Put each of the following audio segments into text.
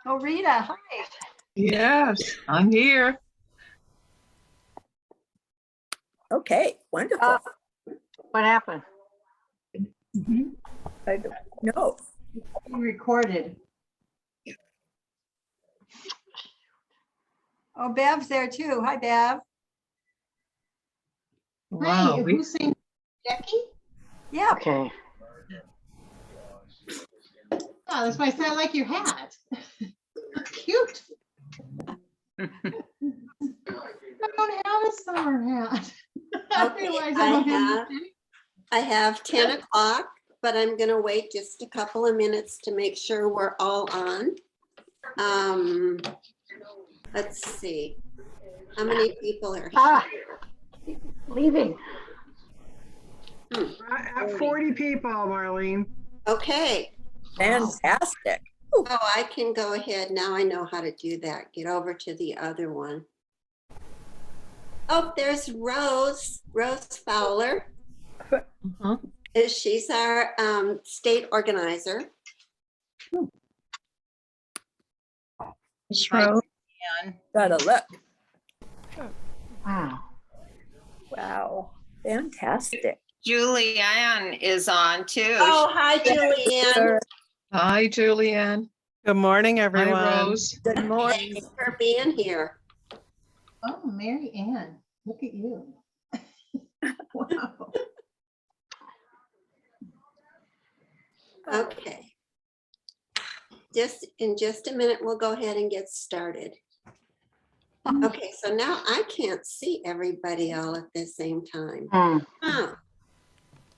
Oh, Rita, hi. Yes, I'm here. Okay, wonderful. What happened? I don't know. You recorded. Oh, Bev's there too. Hi, Bev. Wow. Hi, who's saying Jackie? Yeah. Okay. Oh, that's why I said I like your hat. Cute. I don't have a summer hat. I Okay, realize I don't have. I have 10 o'clock, but I'm gonna wait just a couple of minutes to make sure we're all on. Let's see. How many people are here? Leaving. I have 40 people, Marlene. Okay. Fantastic. Oh, I can go ahead. Now I know how to do that. Get over to the other one. Oh, there's Rose Fowler. She's our state organizer. Gotta look. Wow. Wow. Fantastic. Julianne is on too. Oh, hi, Julianne. Hi, Julianne. Good morning, everyone. Hi, Rose. Good morning. Thanks for being here. Oh, Mary Ann, look at you. Wow. Okay. In just a minute, we'll go ahead and get started. Okay, so now I can't see everybody all at the same time. Huh.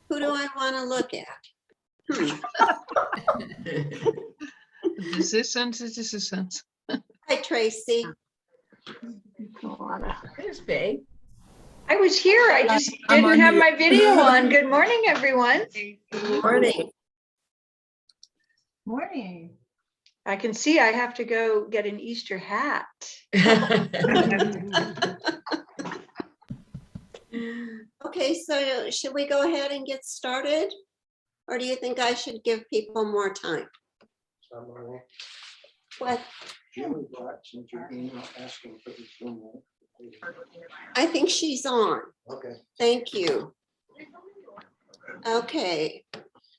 Who do I want to look at? Assistant. Hi, Tracy. There's Bay. I was here. I just didn't have my video on. Good morning, everyone. Good morning. Morning. I can see I have to go get an Easter hat. Okay, so should we go ahead and get started? Or do you think I should give people more time? What? I think she's on. Okay. Thank you. Okay.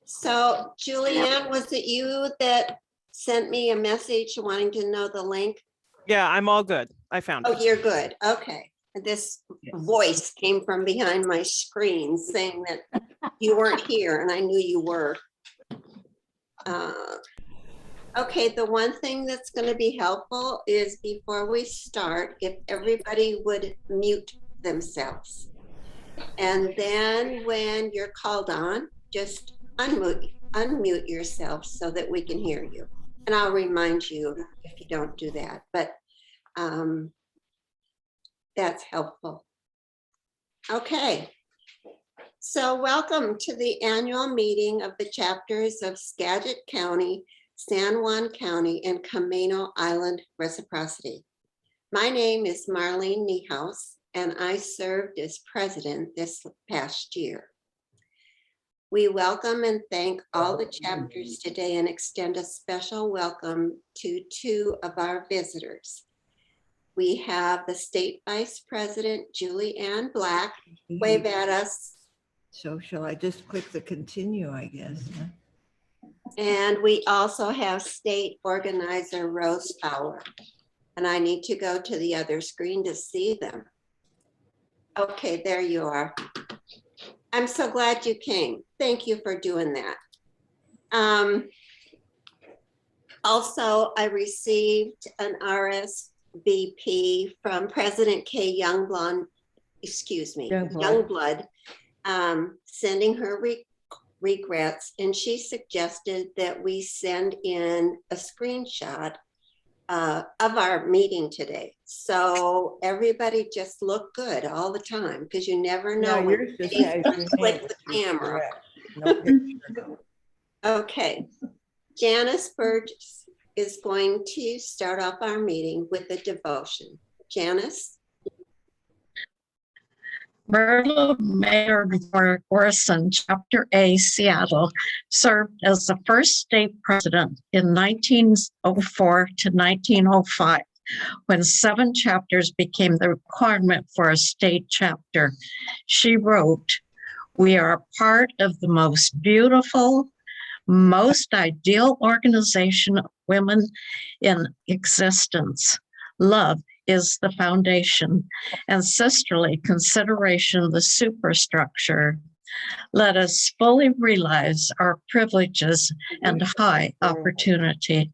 So Julianne, was it you that sent me a message wanting to know the link? Yeah, I'm all good. I found Oh, it. you're good. Okay. This voice came from behind my screen saying that you weren't here, and I knew you were. Okay, the one thing that's going to be helpful is before we start, if everybody would mute themselves. And then when you're called on, just unmute yourself so that we can hear you. And I'll remind you if you don't do that, but that's helpful. Okay. So welcome to the annual meeting of the chapters of Skagit County, San Juan County, and Camano Island Reciprocity. My name is Marlene Niehaus, and I served as president this past year. We welcome and thank all the chapters today and extend a special welcome to two of our visitors. We have the state vice president, Julie Ann Black. Wave at us. So shall I just click the continue, I guess? Huh? And we also have state organizer Rose Fowler. And I need to go to the other screen to see them. Okay, there you are. I'm so glad you came. Thank you for doing that. Also, I received an RSVP from President Kay Youngblood, sending her regrets, and she suggested that we send in a screenshot of our meeting today. So everybody just look good all the time, because you never know when you click the camera. No picture. Okay, Janice Burgess is going to start off our meeting with a devotion. Janice? Merle Maynard Orson, Chapter A, Seattle, served as the first state president in 1904 to 1905, when 7 chapters became the requirement for a state chapter. She wrote, "We are part of the most beautiful, most ideal organization of women in existence. Love is the foundation, and sisterly consideration the superstructure. Let us fully realize our privileges and high opportunity.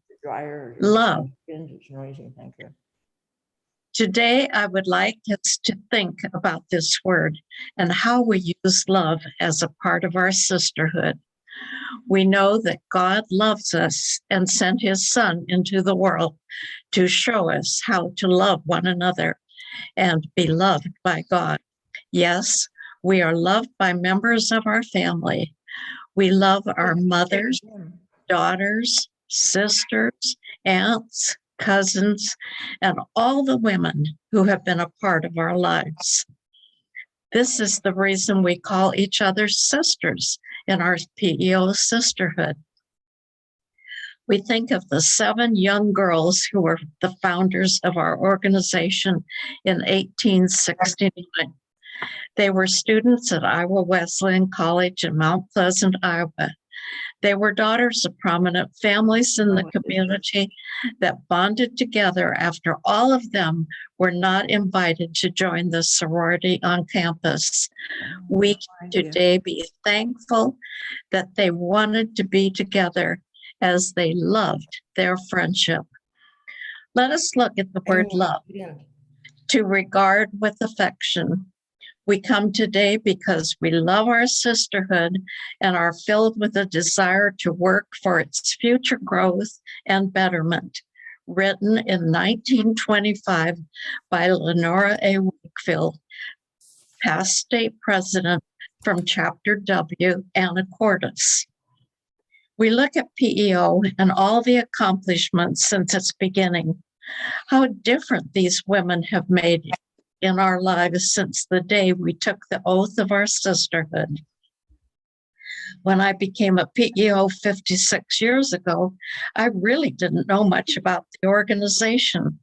Love." It's noisy, thank you. Today, I would like us to think about this word and how we use love as a part of our sisterhood. We know that God loves us and sent his Son into the world to show us how to love one another and be loved by God. Yes, we are loved by members of our family. We love our mothers, daughters, sisters, aunts, cousins, and all the women who have been a part of our lives. This is the reason we call each other sisters in our P.E.O. sisterhood. We think of the 7 young girls who were the founders of our organization in 1869. They were students at Iowa Wesleyan College in Mount Pleasant, Iowa. They were daughters of prominent families in the community that bonded together after all of them were not invited to join the sorority on campus. We can today be thankful that they wanted to be together as they loved their friendship. Let us look at the word love. To regard with affection. We come today because we love our sisterhood and are filled with a desire to work for its future growth and betterment. Written in 1925 by Lenora A. Wakefield, past state president from Chapter W, Anacortes. We look at P.E.O. and all the accomplishments since its beginning. How different these women have made in our lives since the day we took the oath of our sisterhood. When I became a P.E.O. 56 years ago, I really didn't know much about the organization.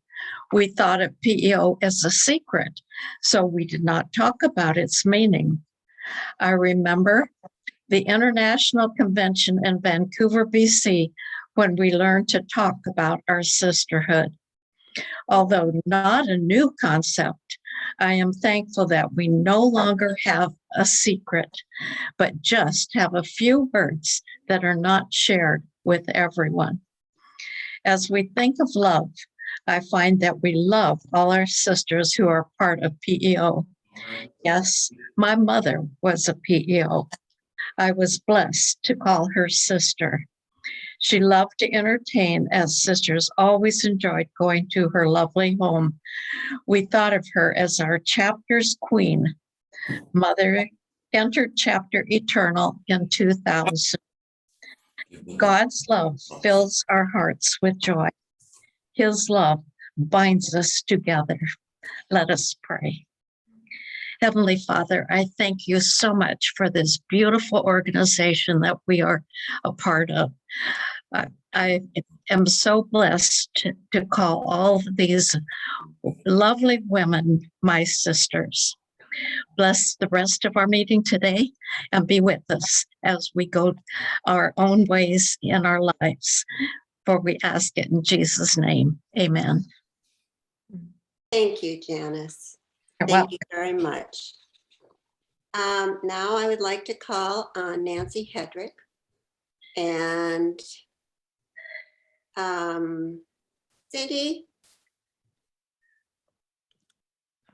We thought of P.E.O. as a secret, so we did not talk about its meaning. I remember the International Convention in Vancouver, BC, when we learned to talk about our sisterhood. Although not a new concept, I am thankful that we no longer have a secret, but just have a few words that are not shared with everyone. As we think of love, I find that we love all our sisters who are part of P.E.O. Yes, my mother was a P.E.O. I was blessed to call her sister. She loved to entertain, as sisters always enjoyed going to her lovely home. We thought of her as our chapter's queen. Mother entered Chapter Eternal in 2000. God's love fills our hearts with joy. His love binds us together. Let us pray. Heavenly Father, I thank you so much for this beautiful organization that we are a part of. I am so blessed to call all of these lovely women my sisters. Bless the rest of our meeting today and be with us as we go our own ways in our lives. For we ask it in Jesus' name. Amen. Thank you, Janice. You're Thank you very much. Now I would like to call on Nancy Hedrick and Cindy.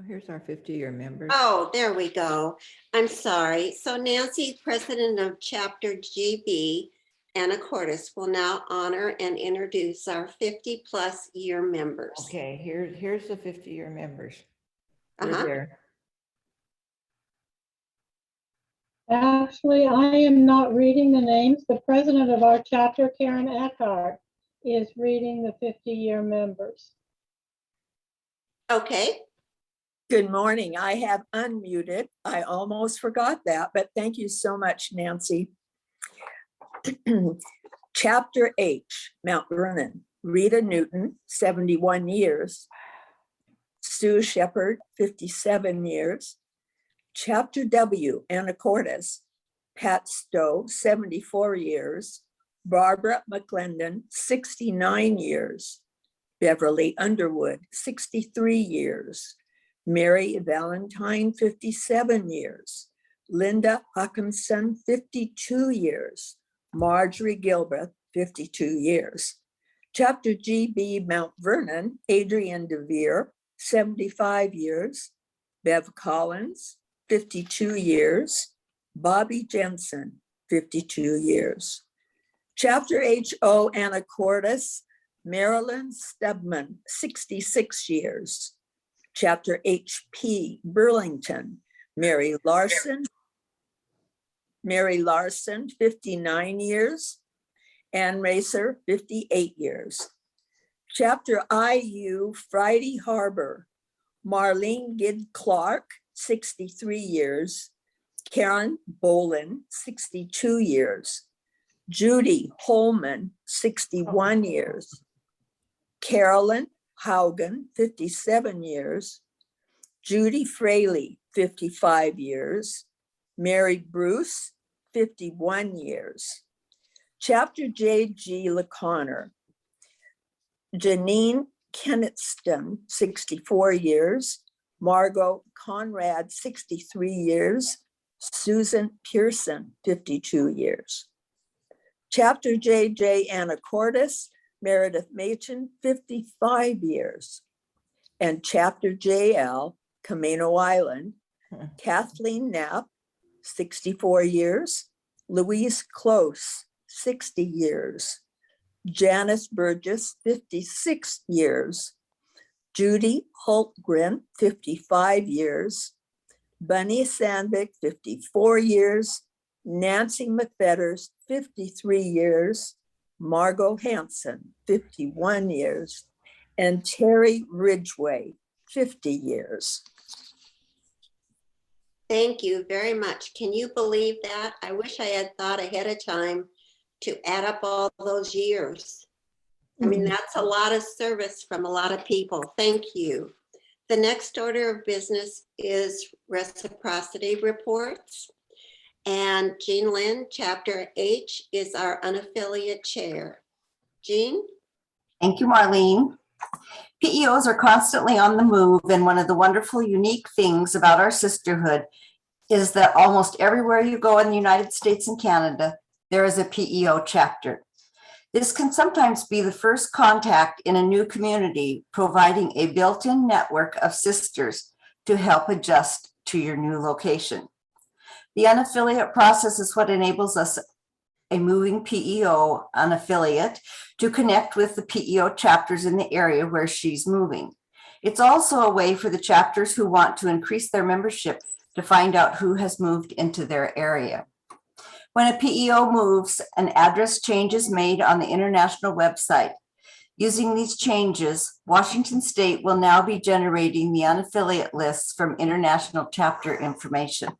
Here's our 50-year members. Oh, there we go. I'm sorry. So Nancy, president of Chapter GB, Anacortes, will now honor and introduce our 50-plus year members. Okay, here's the 50-year members. They're Uh-huh. there. Actually, I am not reading the names. The president of our chapter, Karen Eckhart, is reading the 50-year members. Okay. Good morning. I have unmuted. I almost forgot that, but thank you so much, Nancy. Chapter H, Mount Vernon. Rita Newton, 71 years. Sue Shepherd, 57 years. Chapter W, Anacortes. Pat Stowe, 74 years. Barbara McClendon, 69 years. Beverly Underwood, 63 years. Mary Valentine, 57 years. Linda Hawkinson, 52 years. Marjorie Gilbreth, 52 years. Chapter GB, Mount Vernon, Adrian DeVere, 75 years. Bev Collins, 52 years. Bobby Jensen, 52 years. Chapter HO, Anacortes, Marilyn Stubman, 66 years. Chapter HP, Burlington, Mary Larson, 59 years. Ann Racer, 58 years. Chapter IU, Friday Harbor, Marlene Gidd Clark, 63 years. Karen Bolin, 62 years. Judy Holman, 61 years. Carolyn Haugen, 57 years. Judy Fraley, 55 years. Mary Bruce, 51 years. Chapter J.G. LeConnor. Janine Kennetston, 64 years. Margot Conrad, 63 years. Susan Pearson, 52 years. Chapter J.J. Anacortes, Meredith Machen, 55 years. And Chapter JL, Camano Island, Kathleen Knapp, 64 years. Louise Close, 60 years. Janice Burgess, 56 years. Judy Hultgren, 55 years. Bunny Sandvik, 54 years. Nancy McFetters, 53 years. Margot Hanson, 51 years. And Terry Ridgway, 50 years. Thank you very much. Can you believe that? I wish I had thought ahead of time to add up all those years. I mean, that's a lot of service from a lot of people. Thank you. The next order of business is reciprocity reports. And Jean Lynn, Chapter H, is our unaffiliate chair. Jean? Thank you, Marlene. PEOs are constantly on the move, and one of the wonderful, unique things about our sisterhood is that almost everywhere you go in the United States and Canada, there is a PEO chapter. This can sometimes be the first contact in a new community, providing a built-in network of sisters to help adjust to your new location. The unaffiliate process is what enables us, a moving PEO unaffiliate, to connect with the PEO chapters in the area where she's moving. It's also a way for the chapters who want to increase their membership to find out who has moved into their area. When a PEO moves, an address change is made on the international website. Using these changes, Washington State will now be generating the unaffiliate lists from international chapter information.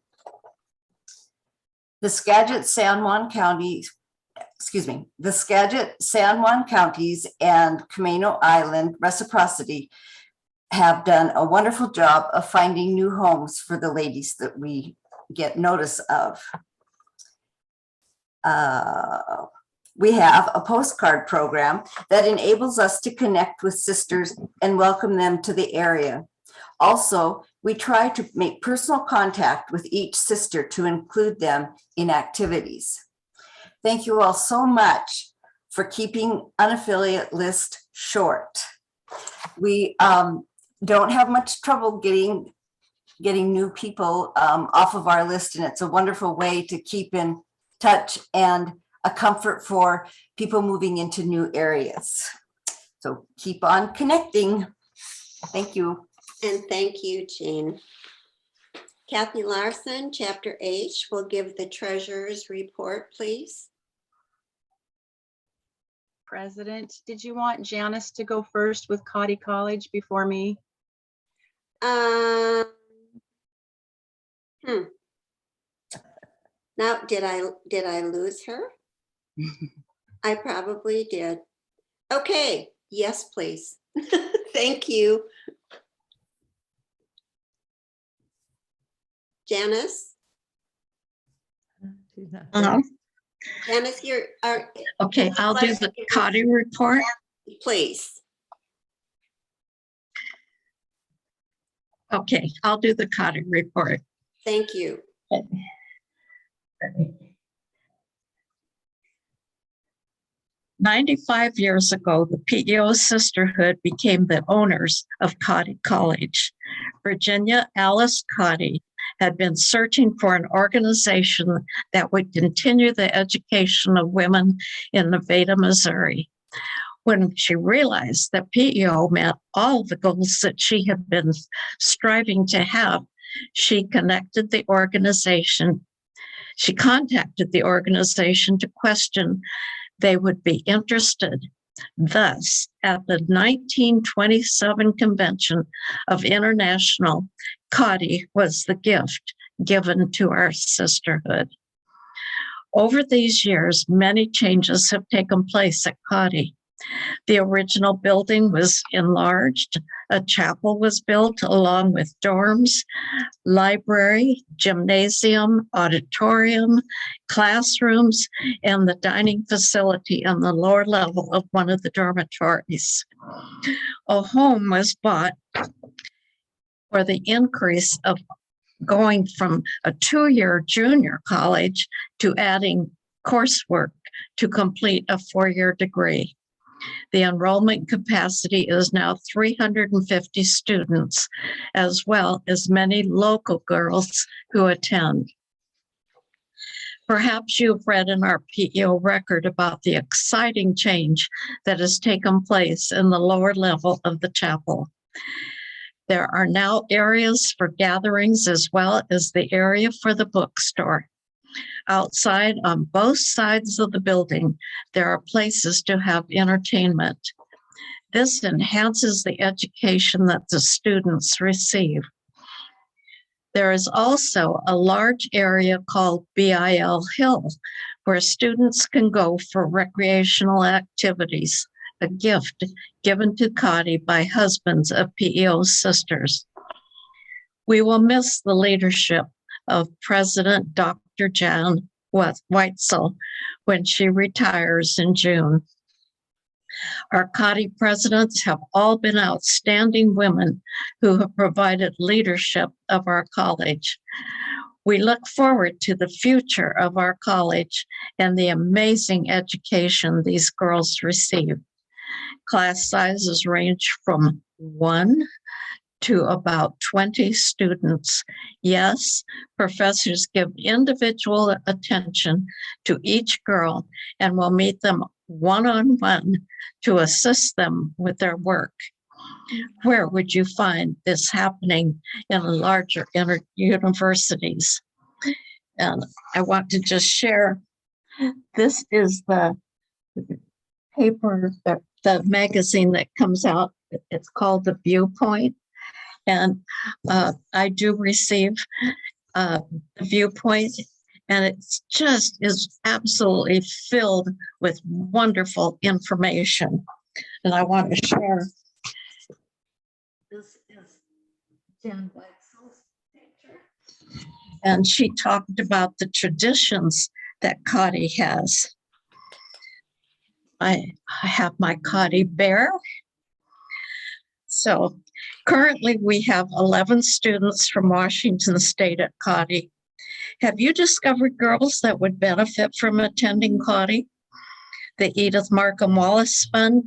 The Skagit, San Juan Counties, and Camano Island Reciprocity have done a wonderful job of finding new homes for the ladies that we get notice of. We have a postcard program that enables us to connect with sisters and welcome them to the area. Also, we try to make personal contact with each sister to include them in activities. Thank you all so much for keeping unaffiliate list short. We don't have much trouble getting new people off of our list, and it's a wonderful way to keep in touch and a comfort for people moving into new areas. So keep on connecting. Thank you. And thank you, Jean. Kathy Larson, Chapter H, will give the treasurer's report, please. President, did you want Janice to go first with Cotty College before me? Um, Now, did I lose her? I probably did. Okay, yes, please. Thank you. Janice? Janice, Okay, I'll do the COTI report. please. Okay, I'll do the COTI report. Thank you. 95 years ago, the P.E.O. Sisterhood became the owners of COTI College. Virginia Alice COTI had been searching for an organization that would continue the education of women in Nevada, Missouri. When she realized that P.E.O. met all the goals that she had been striving to have, she contacted the organization to question they would be interested. Thus, at the 1927 convention of International, COTI was the gift given to our sisterhood. Over these years, many changes have taken place at COTI. The original building was enlarged. A chapel was built along with dorms, library, gymnasium, auditorium, classrooms, and the dining facility on the lower level of one of the dormitories. A home was bought for the increase of going from a 2-year junior college to adding coursework to complete a 4-year degree. The enrollment capacity is now 350 students, as well as many local girls who attend. Perhaps you've read in our P.E.O. record about the exciting change that has taken place in the lower level of the chapel. There are now areas for gatherings as well as the area for the bookstore. Outside, on both sides of the building, there are places to have entertainment. This enhances the education that the students receive. There is also a large area called BIL Hill, where students can go for recreational activities, a gift given to COTI by husbands of P.E.O. sisters. We will miss the leadership of President Dr. Jan Weitzel when she retires in June. Our COTI presidents have all been outstanding women who have provided leadership of our college. We look forward to the future of our college and the amazing education these girls receive. Class sizes range from 1 to about 20 students. Yes, professors give individual attention to each girl and will meet them one-on-one to assist them with their work. Where would you find this happening in larger universities? And I want to just share, this is the paper, the magazine that comes out. It's called The Viewpoint. And I do receive the Viewpoint, and it's just is absolutely filled with wonderful information. And I want to share. This is Jan Weitzel's picture. And she talked about the traditions that COTI has. I have my COTI bear. So currently we have 11 students from Washington State at COTI. Have you discovered girls that would benefit from attending COTI? The Edith Markham Wallace Fund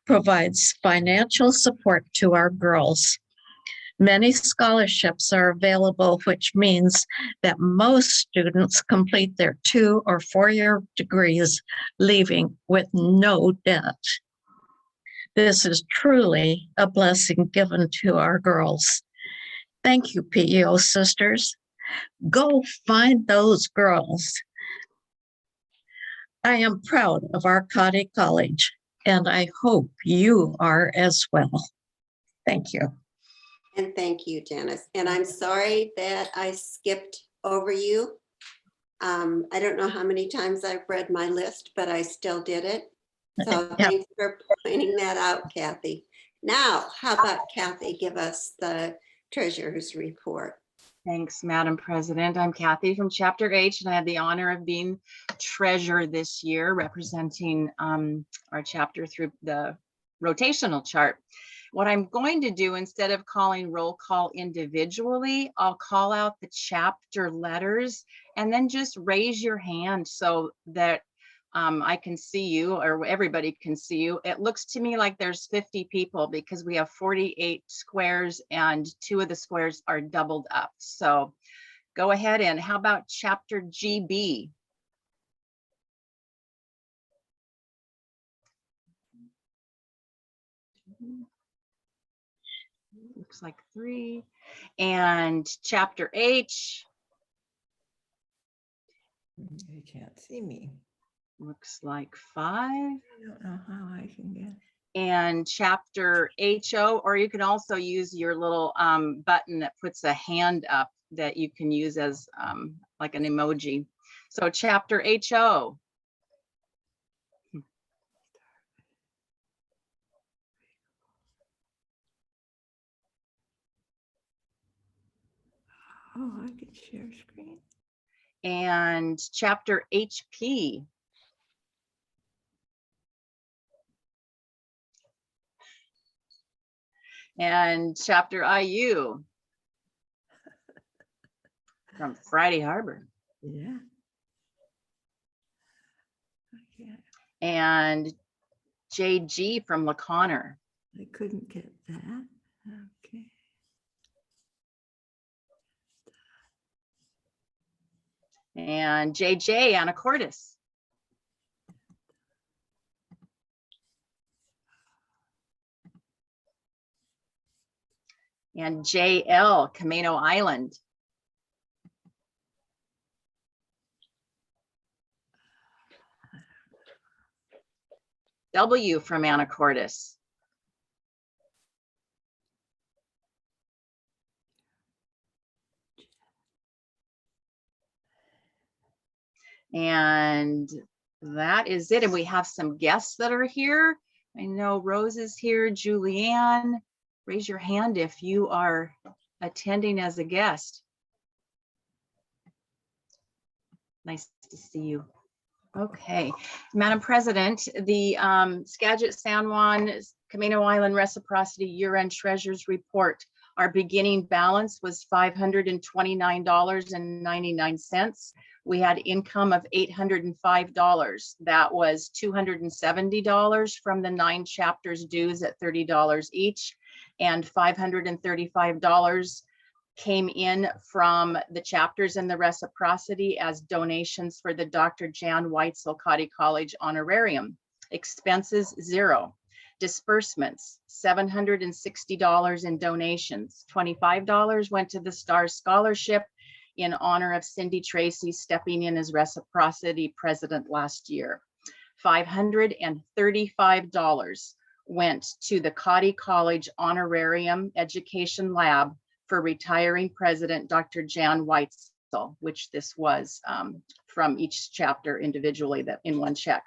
provides financial support to our girls. Many scholarships are available, which means that most students complete their 2- or 4-year degrees, leaving with no debt. This is truly a blessing given to our girls. Thank you, P.E.O. sisters. Go find those girls. I am proud of our COTI College, and I hope you are as well. Thank you. And thank you, Janice. And I'm sorry that I skipped over you. I don't know how many times I've read my list, but I still did it. So Yep. thanks for pointing that out, Kathy. Now, how about Kathy give us the treasurer's report? Thanks, Madam President. I'm Kathy from Chapter H, and I had the honor of being treasurer this year, representing our chapter through the rotational chart. What I'm going to do, instead of calling roll call individually, I'll call out the chapter letters and then just raise your hand so that I can see you, or everybody can see you. It looks to me like there's 50 people because we have 48 squares and 2 of the squares are doubled up. So go ahead, and how about chapter GB? Looks like 3. And chapter H? You can't see me. Looks like 5. I don't know how I can get. And chapter HO, or you can also use your little button that puts a hand up that you can use as like an emoji. So chapter HO. Oh, I can share screen. And chapter HP. And chapter IU from Friday Harbor. Yeah. I can't. And JG from La Conner. I couldn't get that. Okay. And JJ Anacortes. And JL Camano Island. W from Anacortes. And that is it. And we have some guests that are here. I know Rose is here, Julianne. Raise your hand if you are attending as a guest. Nice to see you. Okay, Madam President, the Skagit San Juan Camano Island Reciprocity Year-End Treasurers Report. Our beginning balance was $529.99. We had income of $805. That was $270 from the 9 chapters dues at $30 each, and $535 came in from the chapters in the reciprocity as donations for the Dr. Jan Weitzel Cotty College honorarium. Expenses, 0. Disbursements, $760 in donations. $25 went to the STAR Scholarship in honor of Cindy Tracy stepping in as reciprocity president last year. $535 went to the Cotty College honorarium education lab for retiring president, Dr. Jan Weitzel, which this was from each chapter individually that in one check.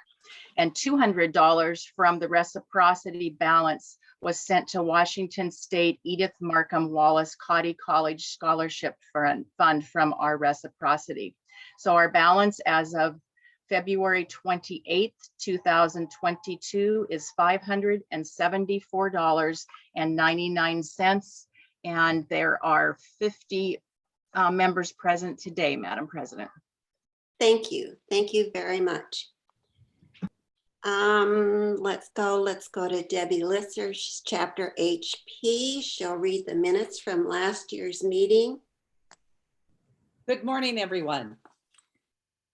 And $200 from the reciprocity balance was sent to Washington State Edith Markham Wallace Cotty College Scholarship Fund from our reciprocity. So our balance as of February 28th, 2022 is $574.99. And there are 50 members present today, Madam President. Thank you. Thank you very much. Let's go to Debbie Lisser, chapter HP. She'll read the minutes from last year's meeting. Good morning, everyone.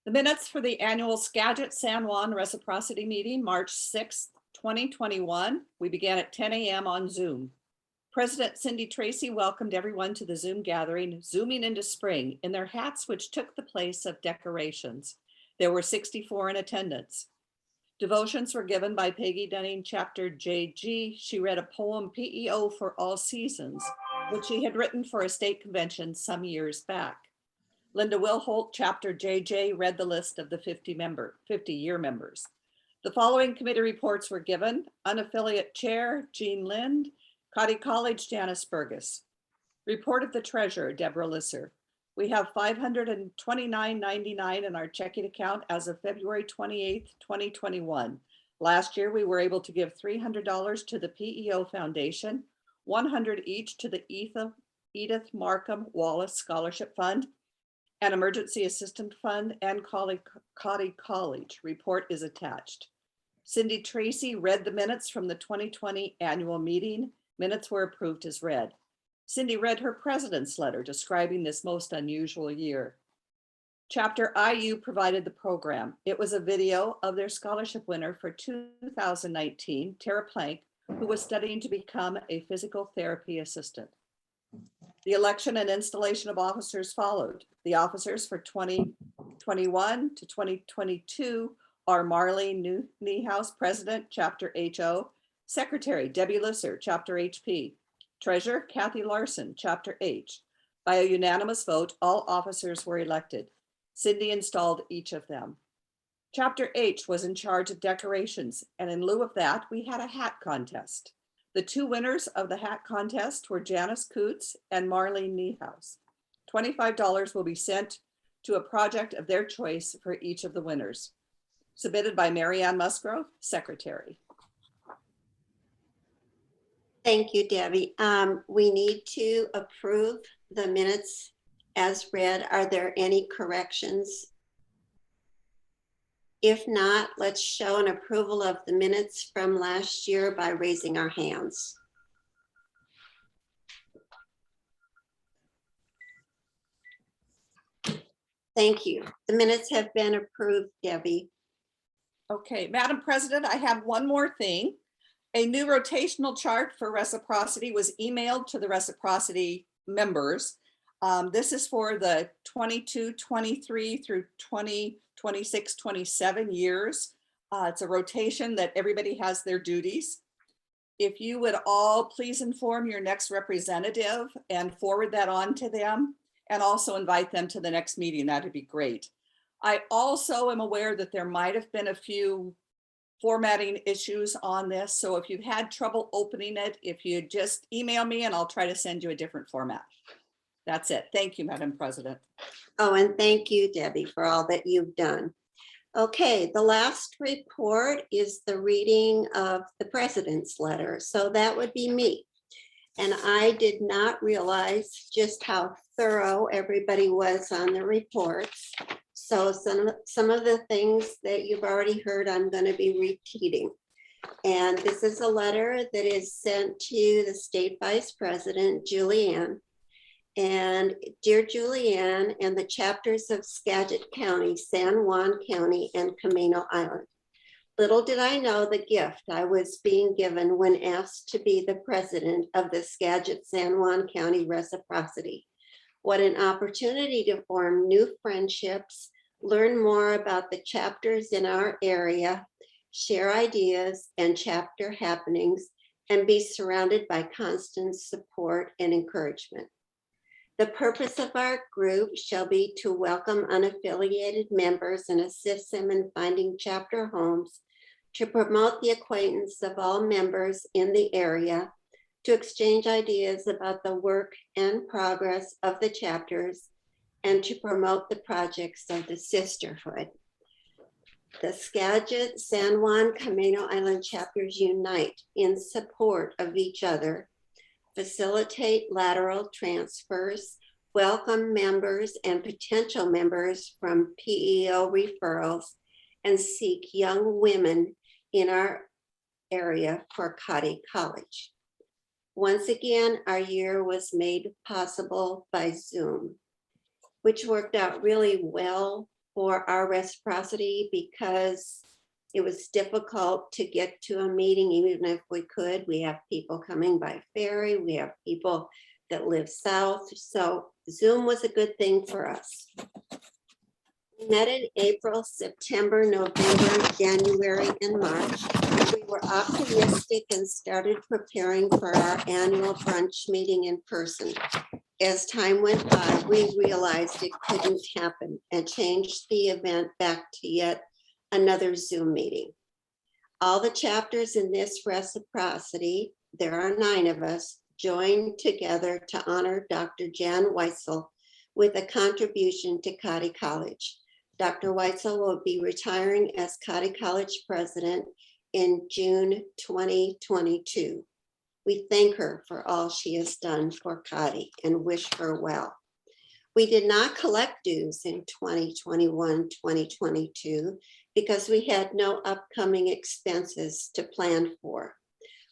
The minutes for the annual Skagit San Juan Reciprocity meeting, March 6th, 2021. We began at 10 a.m. on Zoom. President Cindy Tracy welcomed everyone to the Zoom gathering, zooming into spring in their hats, which took the place of decorations. There were 64 in attendance. Devotions were given by Peggy Dunning, chapter JG. She read a poem, P.E.O. for all seasons. which she had written for a state convention some years back. Linda Wilholt, chapter JJ, read the list of the 50-year members. The following committee reports were given. Unaffiliate Chair, Jean Lind. Cotty College, Janice Burgess. Report of the Treasurer, Deborah Lisser. We have $529.99 in our checking account as of February 28th, 2021. Last year, we were able to give $300 to the P.E.O. Foundation, $100 each to the Edith Markham Wallace Scholarship Fund, an Emergency Assistance Fund, and Cotty College. Report is attached. Cindy Tracy read the minutes from the 2020 annual meeting. Minutes were approved as read. Cindy read her president's letter describing this most unusual year. Chapter IU provided the program. It was a video of their scholarship winner for 2019, Tara Plank, who was studying to become a physical therapy assistant. The election and installation of officers followed. The officers for 2021 to 2022 are Marlene Niehaus, President, Chapter HO, Secretary Debbie Lisser, Chapter HP, Treasurer Kathy Larson, Chapter H. By a unanimous vote, all officers were elected. Cindy installed each of them. Chapter H was in charge of decorations, and in lieu of that, we had a hat contest. The two winners of the hat contest were Janice Coots and Marlene Niehaus. $25 will be sent to a project of their choice for each of the winners. Submitted by Marianne Musgrove, Secretary. Thank you, Debbie. We need to approve the minutes as read. Are there any corrections? If not, let's show an approval of the minutes from last year by raising our hands. Thank you. The minutes have been approved, Debbie. Okay, Madam President, I have one more thing. A new rotational chart for Reciprocity was emailed to the Reciprocity members. This is for the 22-23 through 26-27 years. It's a rotation that everybody has their duties. If you would all please inform your next representative and forward that on to them, and also invite them to the next meeting, that'd be great. I also am aware that there might have been a few formatting issues on this. So if you've had trouble opening it, if you just email me and I'll try to send you a different format. That's it. Thank you, Madam President. Oh, and thank you, Debbie, for all that you've done. Okay, the last report is the reading of the president's letter. So that would be me. And I did not realize just how thorough everybody was on the reports. So some of the things that you've already heard, I'm going to be repeating. And this is a letter that is sent to the State Vice President, Julianne. And dear Julianne and the chapters of Skagit County, San Juan County, and Camano Island. Little did I know the gift I was being given when asked to be the president of the Skagit San Juan County Reciprocity. What an opportunity to form new friendships, learn more about the chapters in our area, share ideas and chapter happenings, and be surrounded by constant support and encouragement. The purpose of our group shall be to welcome unaffiliated members and assist them in finding chapter homes, to promote the acquaintance of all members in the area, to exchange ideas about the work and progress of the chapters, and to promote the projects of the sisterhood. The Skagit, San Juan, Camano Island chapters unite in support of each other, facilitate lateral transfers, welcome members and potential members from P.E.O. referrals, and seek young women in our area for Cotty College. Once again, our year was made possible by Zoom, which worked out really well for our reciprocity because it was difficult to get to a meeting, even if we could. We have people coming by ferry, we have people that live south, so Zoom was a good thing for us. We met in April, September, November, January, and March. We were optimistic and started preparing for our annual brunch meeting in person. As time went by, we realized it couldn't happen and changed the event back to yet another Zoom meeting. All the chapters in this reciprocity, there are 9 of us, joined together to honor Dr. Jan Weitzel with a contribution to Cotty College. Dr. Weitzel will be retiring as Cotty College president in June 2022. We thank her for all she has done for Cotty and wish her well. We did not collect dues in 2021-2022 because we had no upcoming expenses to plan for.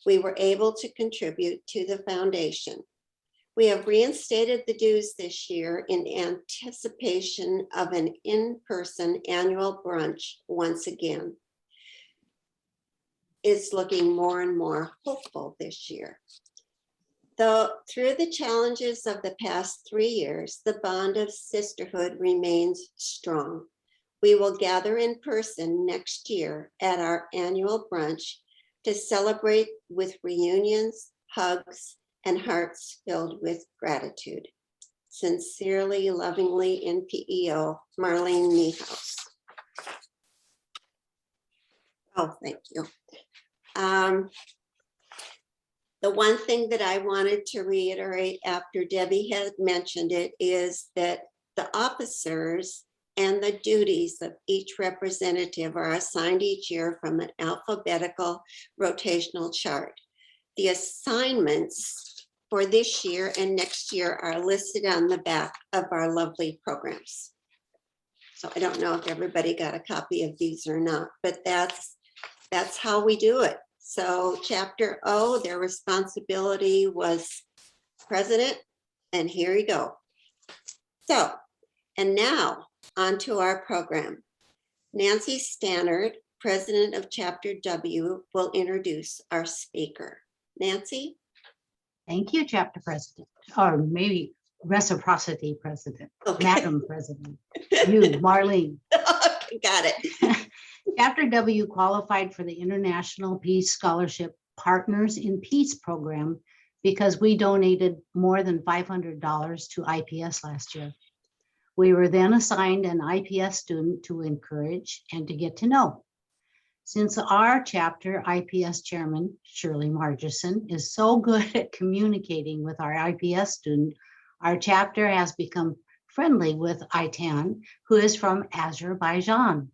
We were able to contribute to the foundation. We have reinstated the dues this year in anticipation of an in-person annual brunch once again. It's looking more and more hopeful this year. Though through the challenges of the past 3 years, the bond of sisterhood remains strong. We will gather in person next year at our annual brunch to celebrate with reunions, hugs, and hearts filled with gratitude. Sincerely, lovingly, in P.E.O, Marlene Niehaus. Oh, thank you. The one thing that I wanted to reiterate after Debbie had mentioned it is that the officers and the duties of each representative are assigned each year from an alphabetical rotational chart. The assignments for this year and next year are listed on the back of our lovely programs. So I don't know if everybody got a copy of these or not, but that's how we do it. So chapter O, their responsibility was president, and here you go. So, and now on to our program. Nancy Stannard, president of chapter W, will introduce our speaker. Nancy? Thank you, chapter president, or maybe reciprocity president, Okay. Madam President, you, Marlene. Got it. Chapter W qualified for the International Peace Scholarship Partners in Peace program because we donated more than $500 to IPS last year. We were then assigned an IPS student to encourage and to get to know. Since our chapter IPS chairman, Shirley Margison, is so good at communicating with our IPS student, our chapter has become friendly with Aitan, who is from Azerbaijan.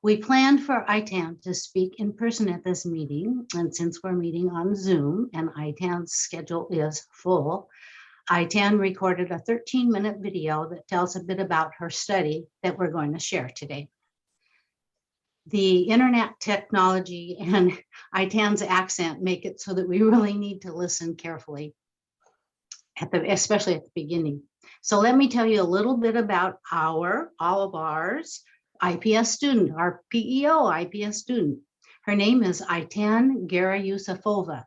We planned for Aitan to speak in person at this meeting, and since we're meeting on Zoom and Aitan's schedule is full, Aitan recorded a 13-minute video that tells a bit about her study that we're going to share today. The internet technology and Aitan's accent make it so that we really need to listen carefully, especially at the beginning. So let me tell you a little bit about all of ours IPS student, our P.E.O. IPS student. Her name is Aitan Garayusufova.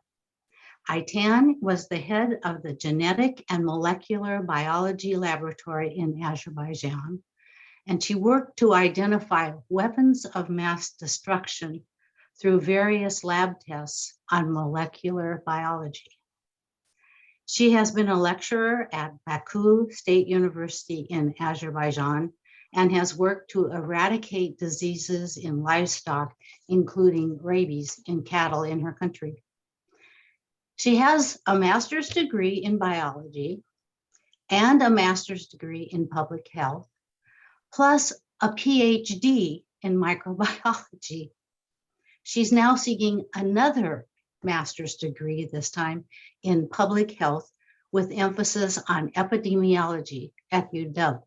Aitan was the head of the Genetic and Molecular Biology Laboratory in Azerbaijan, and she worked to identify weapons of mass destruction through various lab tests on molecular biology. She has been a lecturer at Baku State University in Azerbaijan and has worked to eradicate diseases in livestock, including rabies in cattle in her country. She has a master's degree in biology and a master's degree in public health, plus a PhD in microbiology. She's now seeking another master's degree, this time in public health, with emphasis on epidemiology at UW.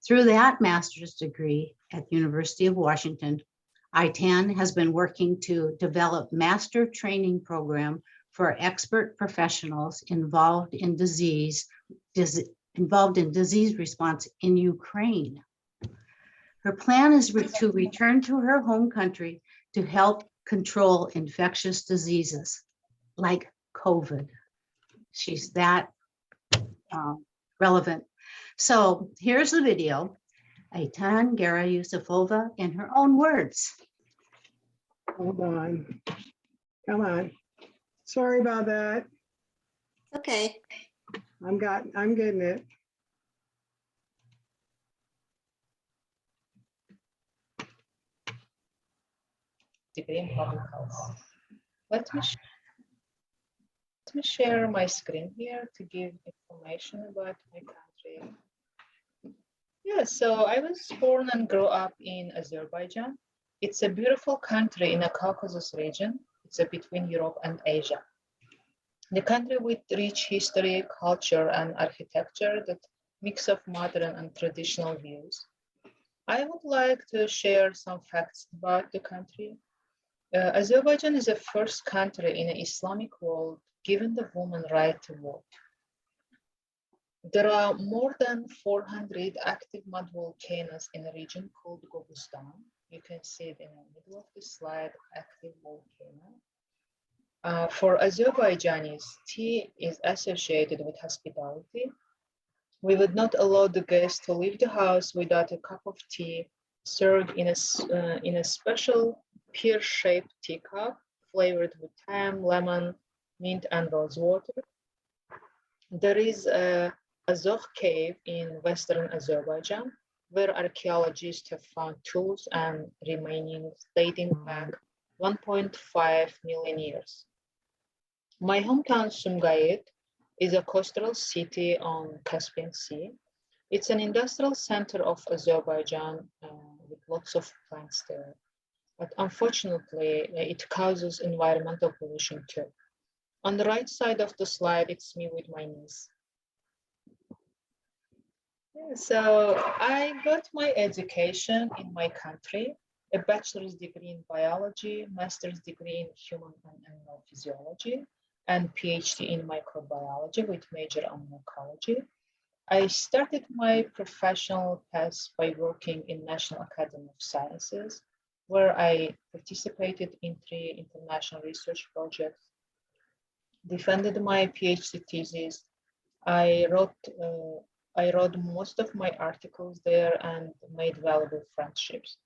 Through that master's degree at University of Washington, Aitan has been working to develop master training program for expert professionals involved in disease response in Ukraine. Her plan is to return to her home country to help control infectious diseases like COVID. She's that relevant. So here's the video. Aitan Garayusufova in her own words. Hold on. Come on. Sorry about that. Okay. I'm getting it. Degree in public health. Let me share my screen here to give information about my country. Yeah, so I was born and grew up in Azerbaijan. It's a beautiful country in the Caucasus region. It's between Europe and Asia. The country with rich history, culture, and architecture that mix of modern and traditional views. I would like to share some facts about the country. Azerbaijan is the first country in the Islamic world given the woman right to vote. There are more than 400 active mud volcanoes in a region called Gobustan. You can see it in the middle of the slide, active volcano. For Azerbaijanis, tea is associated with hospitality. We would not allow the guest to leave the house without a cup of tea served in a special pear-shaped teacup flavored with thyme, lemon, mint, and rose water. There is a Azov cave in western Azerbaijan, where archaeologists have found tools and remainings dating back 1.5 million years. My hometown, Sumgayit, is a coastal city on Caspian Sea. It's an industrial center of Azerbaijan with lots of plants there. But unfortunately, it causes environmental pollution too. On the right side of the slide, it's me with my niece. So I got my education in my country, a bachelor's degree in biology, master's degree in human and animal physiology, and PhD in microbiology with major on oncology. I started my professional path by working in National Academy of Sciences, where I participated in 3 international research projects, defended my PhD thesis. I wrote most of my articles there and made valuable friendships.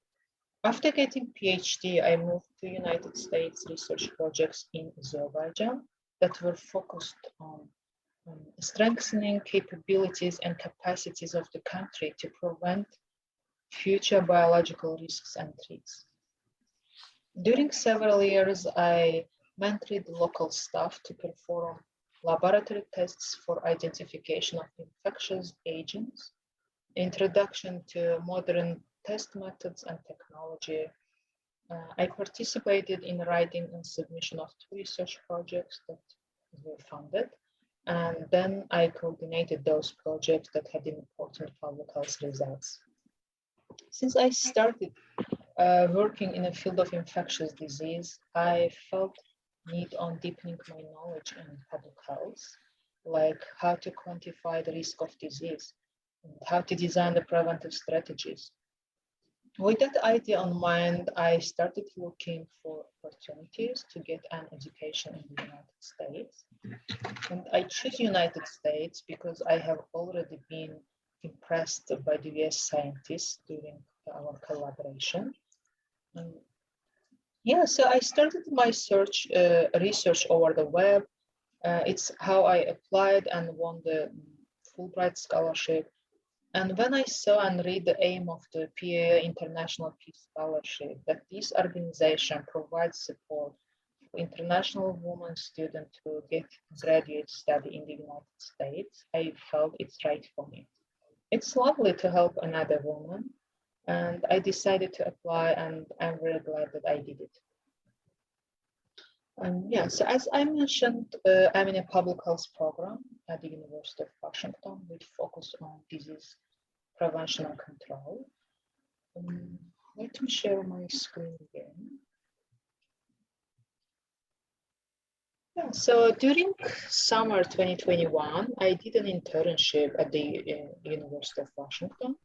After getting PhD, I moved to United States research projects in Azerbaijan that were focused on strengthening capabilities and capacities of the country to prevent future biological risks and threats. During several years, I mentored local staff to perform laboratory tests for identification of infectious agents, introduction to modern test methods and technology. I participated in writing and submission of 2 research projects that were funded, and then I coordinated those projects that had important public health results. Since I started working in the field of infectious disease, I felt need on deepening my knowledge in public health, like how to quantify the risk of disease, and how to design the preventive strategies. With that idea on mind, I started looking for opportunities to get an education in the United States. And I choose United States because I have already been impressed by the US scientists during our collaboration. Yeah, so I started my research over the web. It's how I applied and won the Fulbright scholarship. And when I saw and read the aim of the P.E.O. International Peace Scholarship, that this organization provides support for international women students to get graduate study in the United States, I felt it's right for me. It's lovely to help another woman, and I decided to apply, and I'm very glad that I did it. Yeah, so as I mentioned, I'm in a public health program at the University of Washington with focus on disease prevention and control. Let me share my screen again. Yeah, so during summer 2021, I did an internship at the University of Washington.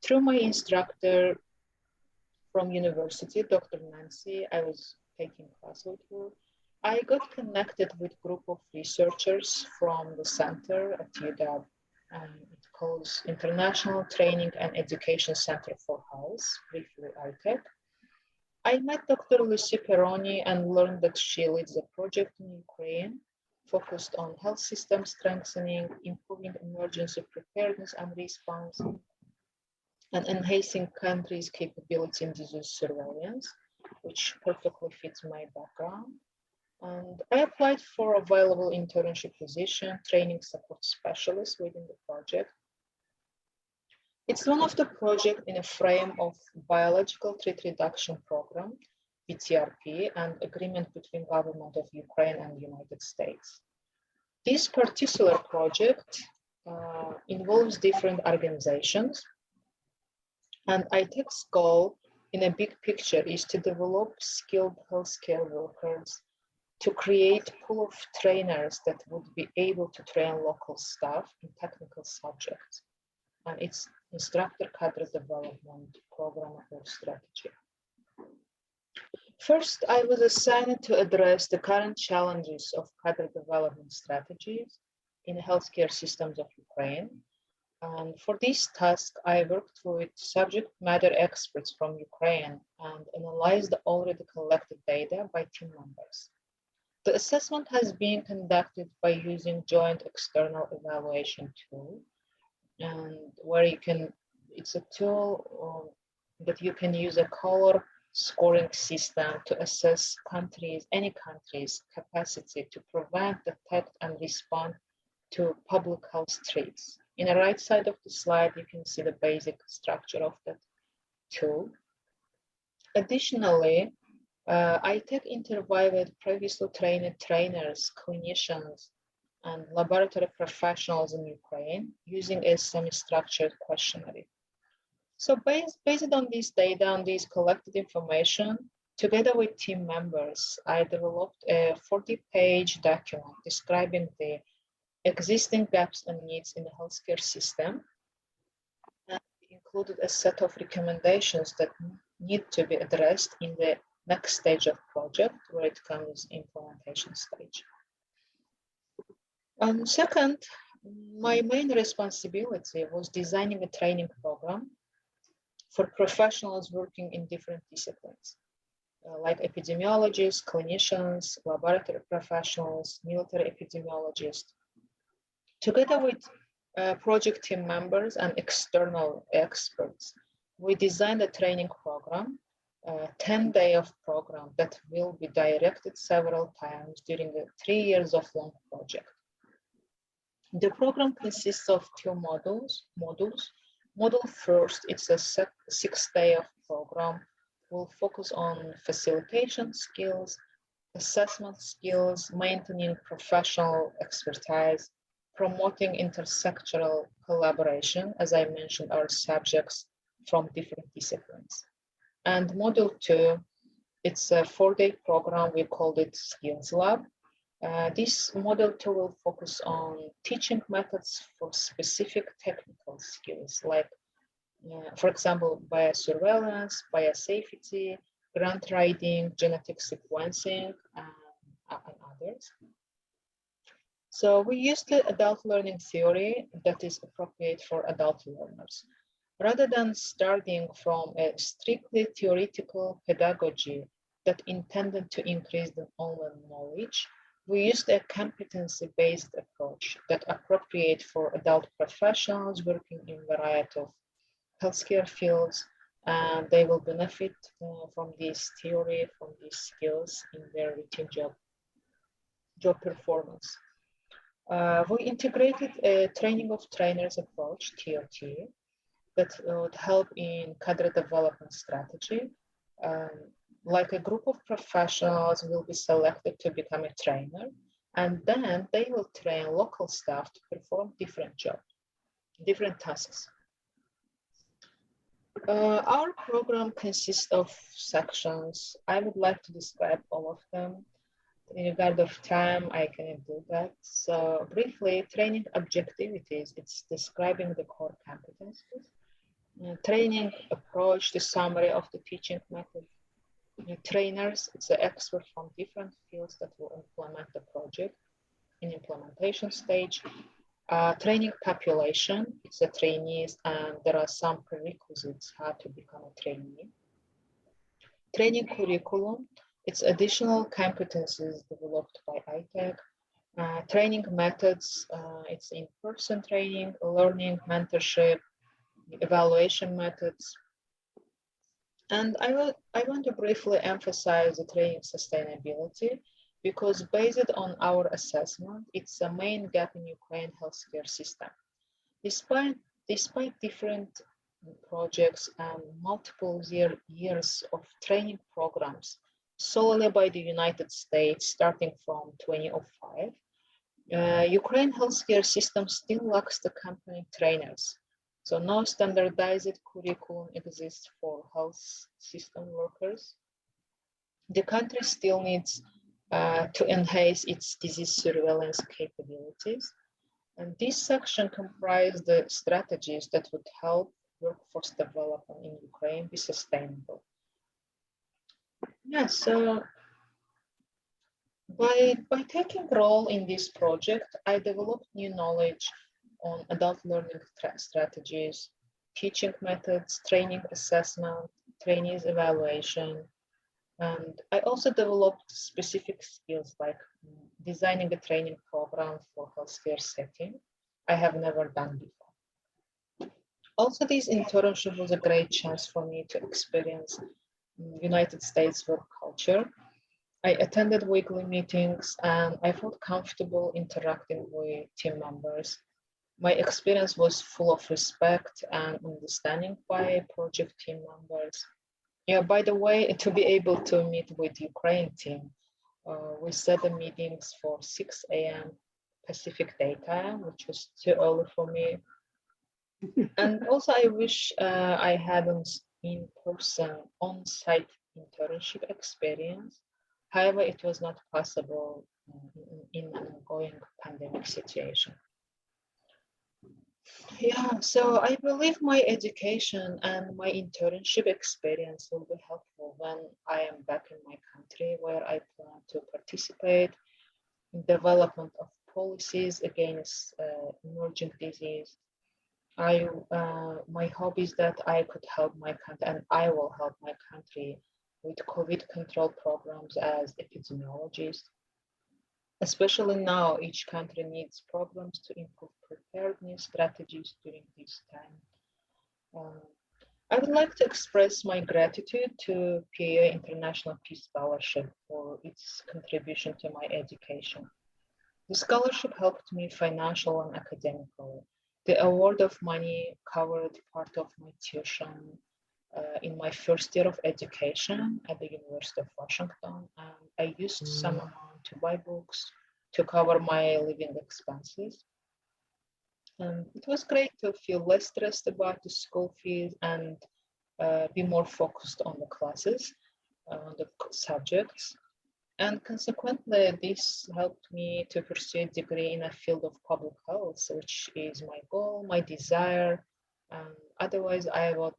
Through my instructor from university, Dr. Nancy, I was taking class with her. I got connected with a group of researchers from the center at UW, and it calls International Training and Education Center for Health, briefly ITEC. I met Dr. Lucy Peroni and learned that she leads a project in Ukraine focused on health system strengthening, improving emergency preparedness and response, and enhancing countries' capability in disease surveillance, which perfectly fits my background. And I applied for a available internship position, training support specialist within the project. It's one of the projects in a frame of Biological Threat Reduction Program, BTRP, and agreement between government of Ukraine and the United States. This particular project involves different organizations, and ITEC's goal in a big picture is to develop skilled healthcare workers, to create a pool of trainers that would be able to train local staff in technical subjects. And it's instructor cadre development program or strategy. First, I was assigned to address the current challenges of cadre development strategies in healthcare systems of Ukraine. And for this task, I worked with subject matter experts from Ukraine and analyzed the already collected data by team members. The assessment has been conducted by using joint external evaluation tool, and where you can, it's a tool that you can use a color scoring system to assess any country's capacity to prevent, detect, and respond to public health threats. In the right side of the slide, you can see the basic structure of that tool. Additionally, ITEC interviewed previously trained trainers, clinicians, and laboratory professionals in Ukraine using a semi-structured questionnaire. So based on this data and this collected information, together with team members, I developed a 40-page document describing the existing gaps and needs in the healthcare system, and included a set of recommendations that need to be addressed in the next stage of project, where it comes implementation stage. And second, my main responsibility was designing a training program for professionals working in different disciplines, like epidemiologists, clinicians, laboratory professionals, military epidemiologists. Together with project team members and external experts, we designed a training program, a 10-day program that will be directed several times during the 3 years of long project. The program consists of 2 modules. Module first, it's a 6-day program, will focus on facilitation skills, assessment skills, maintaining professional expertise, promoting intersectoral collaboration, as I mentioned, our subjects from different disciplines. And module 2, it's a 4-day program, we called it Skills Lab. This module 2 will focus on teaching methods for specific technical skills, like, for example, biosurveillance, biosafety, grant writing, genetic sequencing, and others. So we used the adult learning theory that is appropriate for adult learners. Rather than starting from a strictly theoretical pedagogy that intended to increase the online knowledge, we used a competency-based approach that appropriate for adult professionals working in a variety of healthcare fields, and they will benefit from this theory, from these skills in their routine job performance. We integrated a training of trainers approach, TOT, that would help in cadre development strategy. Like a group of professionals will be selected to become a trainer, and then they will train local staff to perform different jobs, different tasks. Our program consists of sections. I would like to describe all of them. In regard of time, I cannot do that. So briefly, training objectivities, it's describing the core competencies. Training approach, the summary of the teaching method. Trainers, it's an expert from different fields that will implement the project in implementation stage. Training population, it's the trainees, and there are some prerequisites how to become a trainee. training curriculum, it's additional competencies developed by ITEC, training methods, it's in-person training, learning, mentorship, evaluation methods. And I want to briefly emphasize the training sustainability, because based on our assessment, it's a main gap in Ukraine healthcare system. Despite different projects and multiple years of training programs solely by the United States starting from 2005, Ukraine healthcare system still lacks the accompanying trainers. So no standardized curriculum exists for health system workers. The country still needs to enhance its disease surveillance capabilities. And this section comprises the strategies that would help workforce development in Ukraine be sustainable. Yeah, so by taking role in this project, I developed new knowledge on adult learning strategies, teaching methods, training assessment, trainees evaluation. And I also developed specific skills like designing a training program for healthcare setting. I have never done before. Also, this internship was a great chance for me to experience United States work culture. I attended weekly meetings and I felt comfortable interacting with team members. My experience was full of respect and understanding by project team members. Yeah, by the way, to be able to meet with Ukraine team, we set the meetings for 6 a.m. Pacific daytime, which was too early for me. And also I wish I had an in-person on-site internship experience. However, it was not possible in an ongoing pandemic situation. Yeah, so I believe my education and my internship experience will be helpful when I am back in my country, where I plan to participate in development of policies against emerging disease. My hope is that I could help my country, and I will help my country with COVID control programs as epidemiologist. Especially now, each country needs programs to improve preparedness strategies during this time. I would like to express my gratitude to P.E.O International Peace Scholarship for its contribution to my education. The scholarship helped me financially and academically. The award of money covered part of my tuition in my first year of education at the University of Washington, and I used some amount to buy books to cover my living expenses. And it was great to feel less stressed about the school fees and be more focused on the classes, the subjects. And consequently, this helped me to pursue a degree in a field of public health, which is my goal, my desire. Otherwise, I would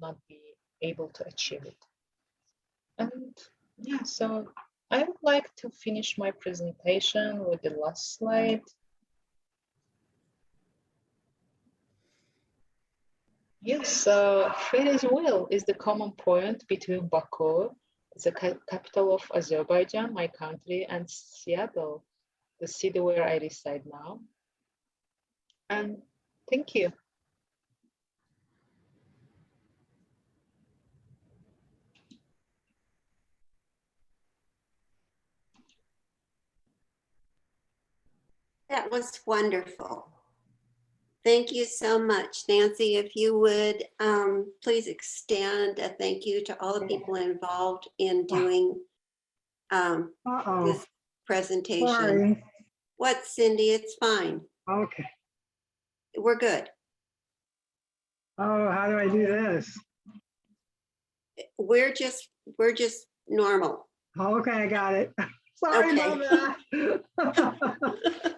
not be able to achieve it. And yeah, so I would like to finish my presentation with the last slide. Yes, free as will is the common point between Baku, the capital of Azerbaijan, my country, and Seattle, the city where I reside now. And thank you. That was wonderful. Thank you so much. Nancy, if you would please extend a thank you to all the people involved in doing this presentation. Sorry. What, Cindy? It's fine. Okay. We're good. Oh, how do I do this? We're just normal. Okay, I got it. Sorry about that.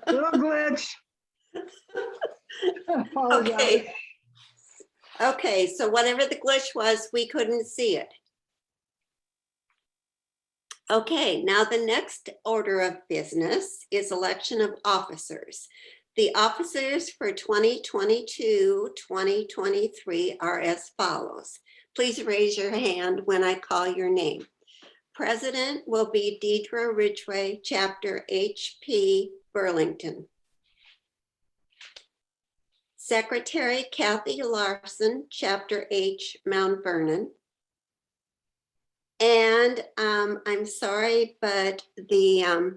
Little glitch. Okay. Okay, so whatever the glitch was, we couldn't see it. Okay, now the next order of business is election of officers. The officers for 2022-2023 are as follows. please raise your hand when I call your name. President will be Deidre Ridgway, Chapter HP Burlington. Secretary Kathy Larson, Chapter H Mount Vernon. And I'm sorry, but the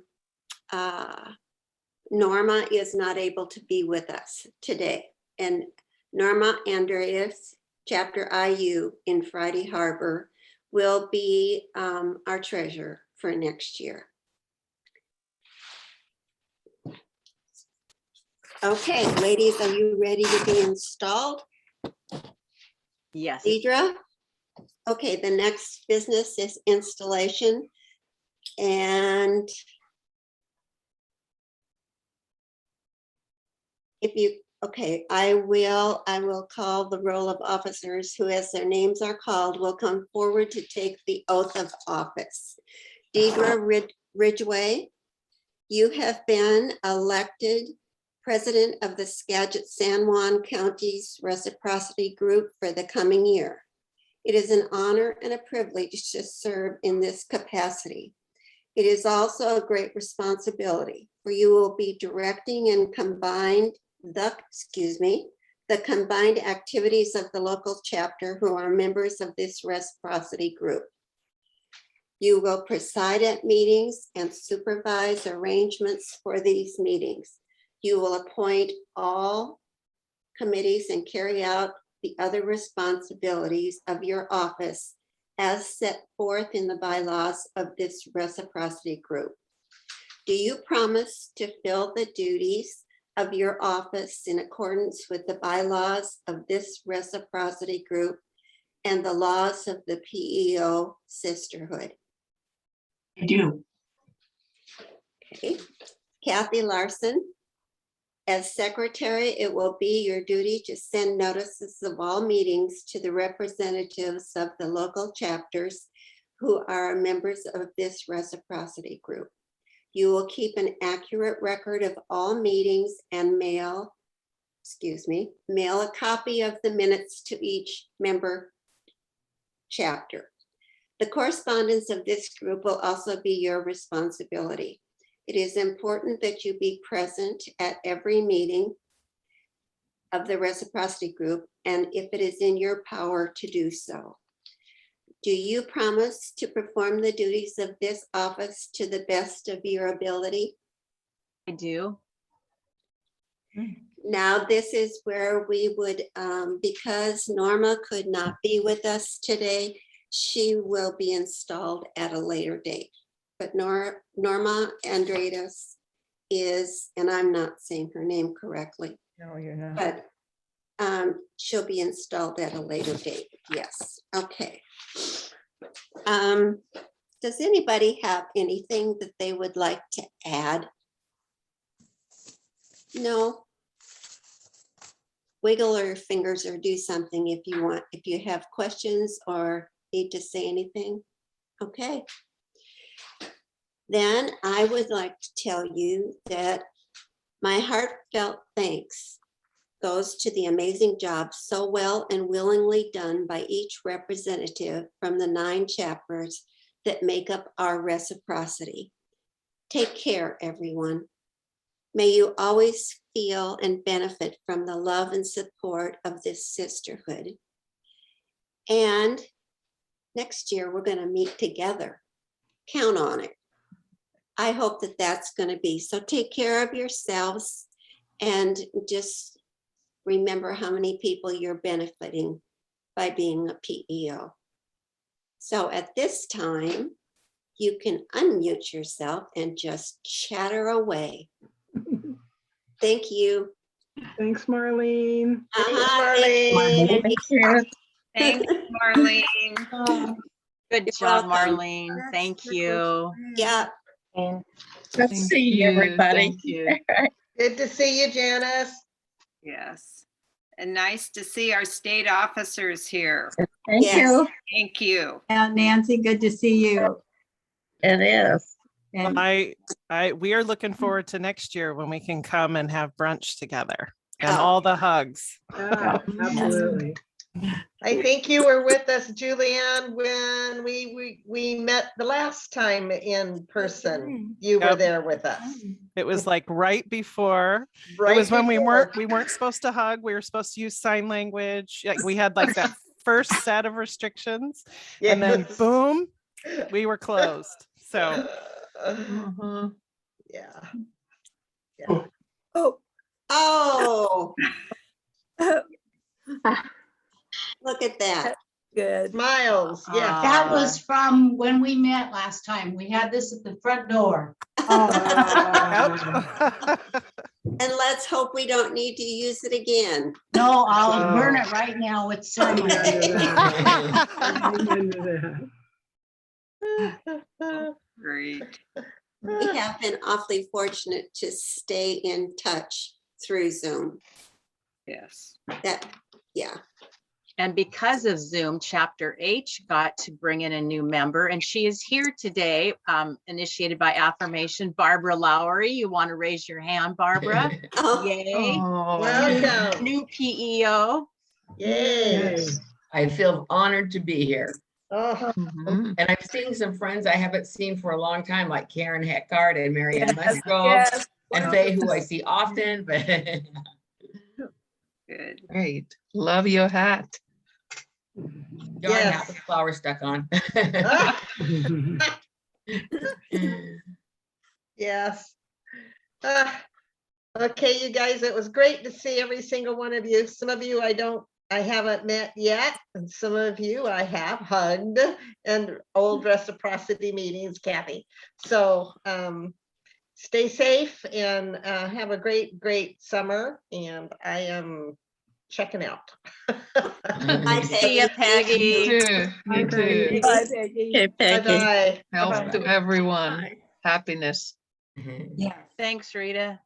Norma is not able to be with us today. And Norma Andreas, Chapter IU in Friday Harbor, will be our treasurer for next year. Okay, ladies, are you ready to be installed? Yes. Deidre? Okay, the next business is installation. And if you, okay, I will call the roll of officers who, as their names are called, will come forward to take the oath of office. Deidre Ridgway, you have been elected President of the Skagit San Juan County's Reciprocity Group for the coming year. It is an honor and a privilege to serve in this capacity. It is also a great responsibility, for you will be directing and the combined activities of the local chapter who are members of this Reciprocity Group. You will preside at meetings and supervise arrangements for these meetings. You will appoint all committees and carry out the other responsibilities of your office as set forth in the bylaws of this Reciprocity Group. Do you promise to fill the duties of your office in accordance with the bylaws of this Reciprocity Group and the laws of the P.E.O. Sisterhood? I do. Okay. Kathy Larson, as secretary, it will be your duty to send notices of all meetings to the representatives of the local chapters who are members of this Reciprocity Group. You will keep an accurate record of all meetings and mail a copy of the minutes to each member chapter. The correspondence of this group will also be your responsibility. It is important that you be present at every meeting of the Reciprocity Group, and if it is in your power to do so. Do you promise to perform the duties of this office to the best of your ability? I do. Now, this is where we would, because Norma could not be with us today, she will be installed at a later date. But Norma Andreas is, and I'm not saying her name correctly. No, you're not. But she'll be installed at a later date. Yes. Okay. Does anybody have anything that they would like to add? No. Wiggle your fingers or do something if you want, if you have questions or need to say anything. Okay. Then I would like to tell you that my heartfelt thanks goes to the amazing job so well and willingly done by each representative from the 9 chapters that make up our reciprocity. Take care, everyone. May you always feel and benefit from the love and support of this sisterhood. And next year, we're going to meet together. Count on it. I hope that that's going to be. So take care of yourselves and just remember how many people you're benefiting by being a P.E.O. So at this time, you can unmute yourself and just chatter away. Thank you. Thanks, Marlene. Thank you. Thanks, Marlene. Good job, Marlene. Thank you. Yeah. Let's see you, everybody. Thank you. Good to see you, Janice. Yes. And nice to see our state officers here. Thank you. Thank you. Nancy, good to see you. It is. And We are looking forward to next year when we can come and have brunch together and Oh. all the hugs. Yeah, absolutely. I think you were with us, Julianne, when we met the last time in person. You were Yep. there with us. It was like right before. Right It was when before. we weren't supposed to hug. We were supposed to use sign language. Like, we had like that first set of restrictions, and then Yes. boom, we were closed. So Yeah. Oh, Oh, look at that. good. Smiles, yes. That was from when we met last time. We had this at the front door. And let's hope we don't need to use it again. No, I'll burn it right now with ceremony. Great. We have been awfully fortunate to stay in touch through Zoom. Yes. Yeah. And because of Zoom, Chapter H got to bring in a new member, and she is here today, initiated by affirmation. Barbara Lowry, you want to raise your hand, Barbara? Oh, Yay. Welcome. New PEO. Yes. I feel honored to be here. Oh, And I've seen some friends I haven't seen for a long time, like Karen Heckard and Marianne Yes, Musgrove, yes. and Faye, who I see often, but Good. Great. Love your hat. darn Yes. hat with the flower stuck on. yes. Okay, you guys, it was great to see every single one of you. Some of you I haven't met yet, and some of you I have hugged, and old reciprocity meetings, Kathy. So stay safe and have a great summer, and I am checking out. Bye, See ya, Peggy. Me too. Me too. Bye, Peggy. Okay, Peggy. Bye-bye. Health to everyone. Happiness. Yeah. Thanks, Rita.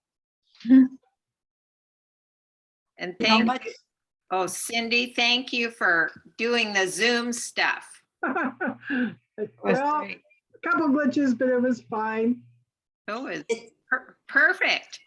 And How thank, much? oh, Cindy, thank you for doing the Zoom stuff. Well, Great. a couple glitches, but it was fine. Oh, it's perfect.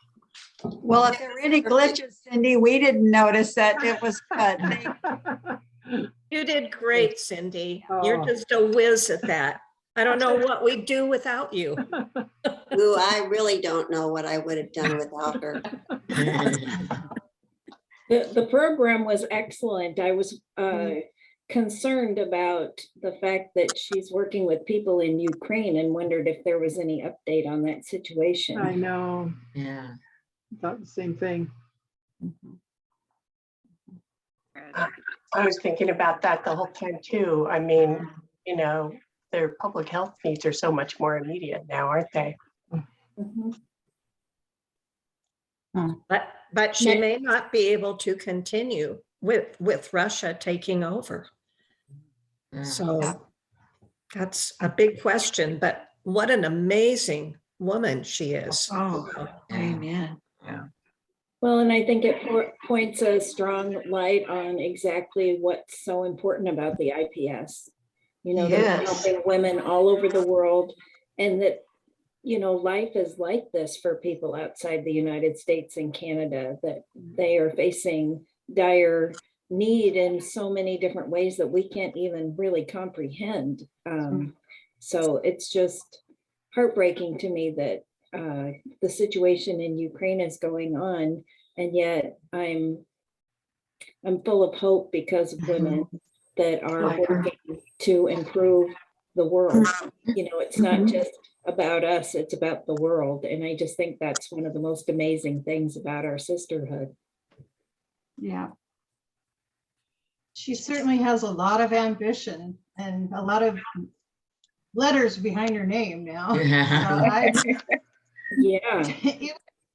Well, if there were any glitches, Cindy, we didn't notice that. It was good. You did great, Cindy. Oh. You're just a whiz at that. I don't know what we'd do without you. Ooh, I really don't know what I would have done without her. The program was excellent. I was concerned about the fact that she's working with people in Ukraine and wondered if there was any update on that situation. I know. Yeah. Thought the same thing. I was thinking about that the whole time too. I mean, you know, their public health needs are so much more immediate now, aren't they? But she may not be able to continue with Russia taking over. So that's a big question, but what an amazing woman she is. Oh, amen. Yeah. Well, and I think it points a strong light on exactly what's so important about the IPS. You know, they're helping women all over the world, and that, you know, life is like this for people outside the United States and Canada, that they are facing dire need in so many different ways that we can't even really comprehend. So it's just heartbreaking to me that the situation in Ukraine is going on, and yet I'm full of hope because of women that are working to improve the world. You know, it's not just about us, it's about the world. And I just think that's one of the most amazing things about our sisterhood. Yeah. She certainly has a lot of ambition and a lot of letters behind her name now. Yeah. It was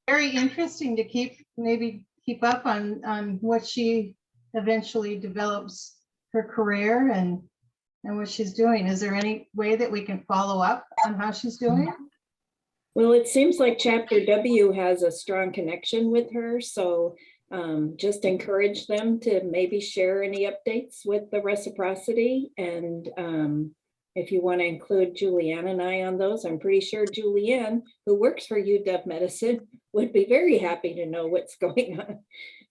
very interesting to keep up on what she eventually develops her career and what she's doing. Is there any way that we can follow up on how she's doing? Well, it seems like Chapter W has a strong connection with her. So just encourage them to maybe share any updates with the reciprocity. And if you want to include Julianne and I on those, I'm pretty sure Julianne, who works for UW Medicine, would be very happy to know what's going on.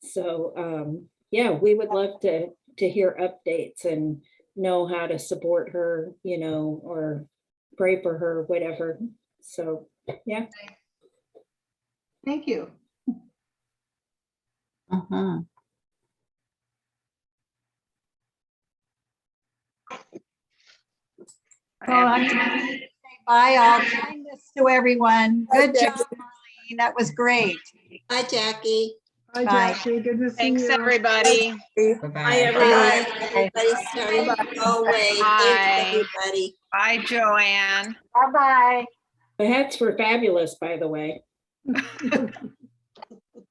So yeah, we would love to to hear updates and know how to support her, you know, or pray for her, whatever. So, yeah. Thank you. So I'm going to say bye. I'll kindness to everyone. Good job, Marlene. That was great. Bye, Jackie. Bye, Jackie. Good to see Thanks, you. everybody. Bye, everyone. Everybody's starting to go away. Thanks, everybody. Bye, Joanne. Bye-bye. The hats were fabulous, by the way.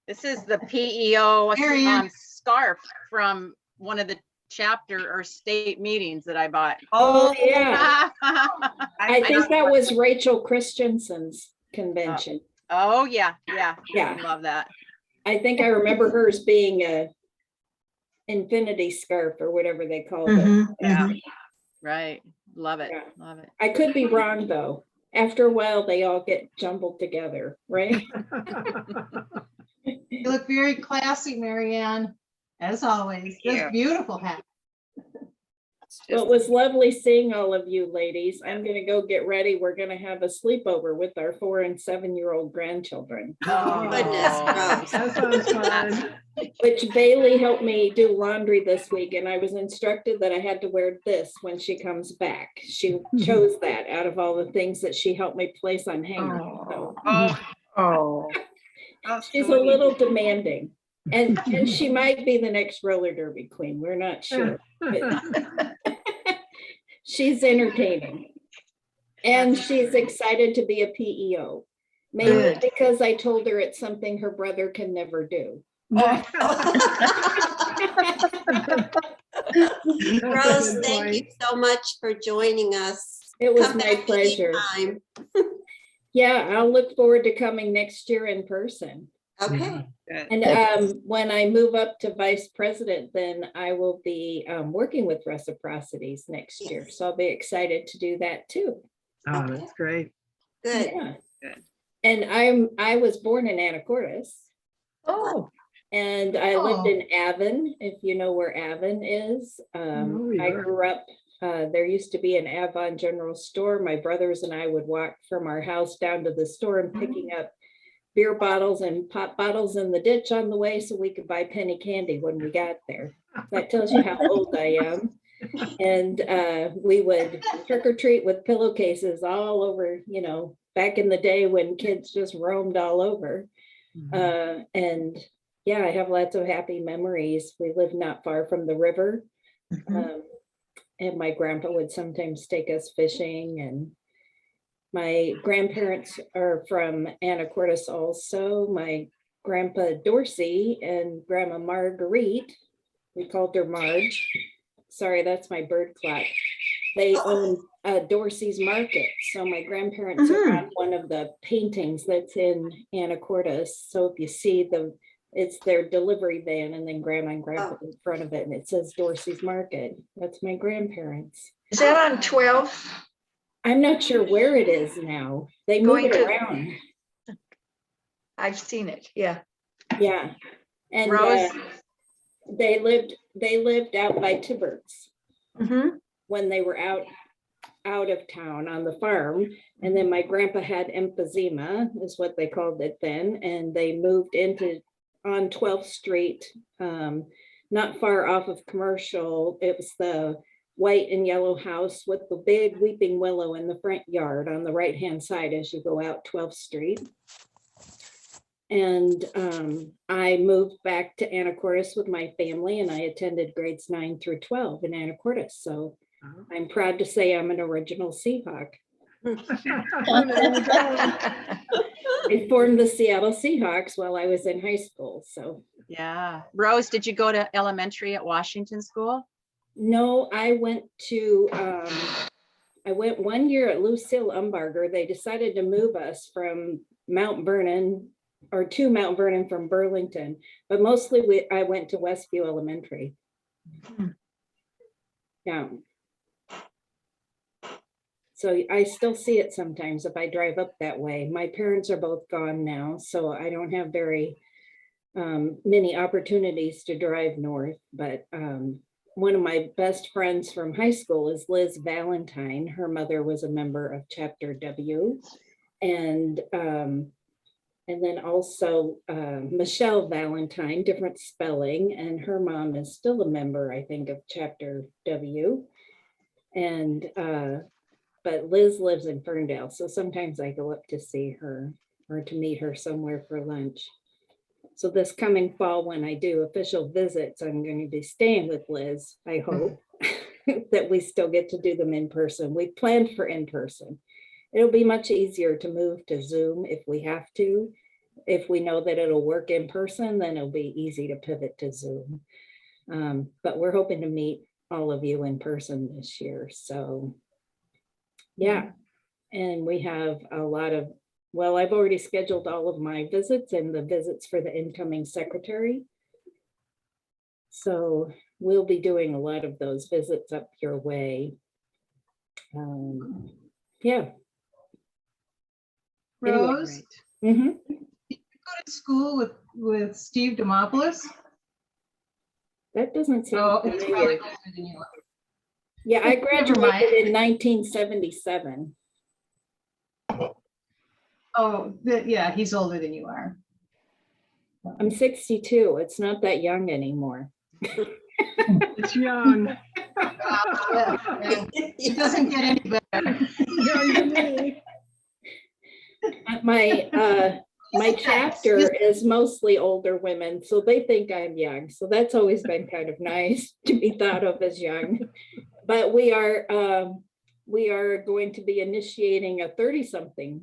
This is the PEO Marianne. scarf from one of the chapter or state meetings that I bought. Oh, yeah. I think that was Rachel Christensen's convention. Oh, yeah, yeah. Yeah. Love that. I think I remember hers being a infinity scarf or whatever they called it. Yeah. Right. Love it. Yeah. Love it. I could be wrong though. After a while, they all get jumbled together, right? You look very classy, Marianne, as always. This beautiful hat. Well, it was lovely seeing all of you ladies. I'm gonna go get ready. We're gonna have a sleepover with our 4- and 7-year-old grandchildren. Oh, goodness, that sounds fun. Which Bailey helped me do laundry this week, and I was instructed that I had to wear this when she comes back. She chose that out of all the things that she helped me place on hangers. So. She's a little demanding, and she might be the next roller derby queen. We're not sure. But she's entertaining, and she's excited to be a PEO. Maybe because I told her it's something her brother can never do. Rose, thank you so much for joining us. It was Come my back pleasure. anytime. Yeah, I'll look forward to coming next year in person. Okay. And when I move up to vice president, then I will be working with Reciprocities next year. So I'll be excited to do that too. Oh, that's great. Good. Yeah. And I was born in Anacortes. Oh. And I lived in Avon, if you know where Avon is. I grew up, there used to be an Avon general store. My brothers and I would walk from our house down to the store and picking up beer bottles and pop bottles in the ditch on the way so we could buy penny candy when we got there. That tells you how old I am. And we would trick or treat with pillowcases all over, you know, back in the day when kids just roamed all over. And yeah, I have lots of happy memories. We lived not far from the river. And my grandpa would sometimes take us fishing, and my grandparents are from Anacortes also. My grandpa Dorsey and grandma Marguerite, we called her Marge. Sorry, that's my bird clock. They own Dorsey's Market. So my grandparents are on one of the paintings that's in Anacortes. So if you see it's their delivery van, and then grandma and grandpa in front of it, and it says Dorsey's Market. That's my grandparents. Is that on 12? I'm not sure where it is now. They move it around. I've seen it. Yeah. Yeah. And Rose? they lived out by Tibbetts when they were out of town on the farm. And then my grandpa had emphysema, is what they called it then, and they moved on 12th Street, not far off of Commercial. It was the white and yellow house with the big weeping willow in the front yard on the right hand side as you go out 12th Street. And I moved back to Anacortes with my family, and I attended grades 9 through 12 in Anacortes. So I'm proud to say I'm an original Seahawk. I formed the Seattle Seahawks while I was in high school. So yeah. Rose, did you go to elementary at Washington School? No, I went 1 year at Lucille Umbarger. They decided to move us from Mount Vernon to Mount Vernon from Burlington, but mostly I went to Westview Elementary. Yeah. So I still see it sometimes if I drive up that way. My parents are both gone now, so I don't have very many opportunities to drive north, but one of my best friends from high school is Liz Valentine. Her mother was a member of Chapter W. And then also Michelle Valentine, different spelling, and her mom is still a member, I think, of Chapter W. And but Liz lives in Ferndale, so sometimes I go up to see her or to meet her somewhere for lunch. So this coming fall, when I do official visits, I'm going to be staying with Liz, I hope, that we still get to do them in person. We planned for in person. It'll be much easier to move to Zoom if we have to. If we know that it'll work in person, then it'll be easy to pivot to Zoom. But we're hoping to meet all of you in person this year. So yeah, and we have a lot of, well, I've already scheduled all of my visits and the visits for the incoming secretary. So we'll be doing a lot of those visits up your way. Yeah. Rose, Anyway, did you go to school with Steve Demopoulos? that doesn't sound Oh, he's familiar. probably older than you are. Yeah, I Never mind. graduated in 1977. Oh, yeah, he's older than you are. I'm 62. It's not that young anymore. It's young. Yeah, it doesn't get any better. Young to me. My chapter is mostly older women, so they think I'm young. So that's always been kind of nice to be thought of as young. But we are going to be initiating a 30-something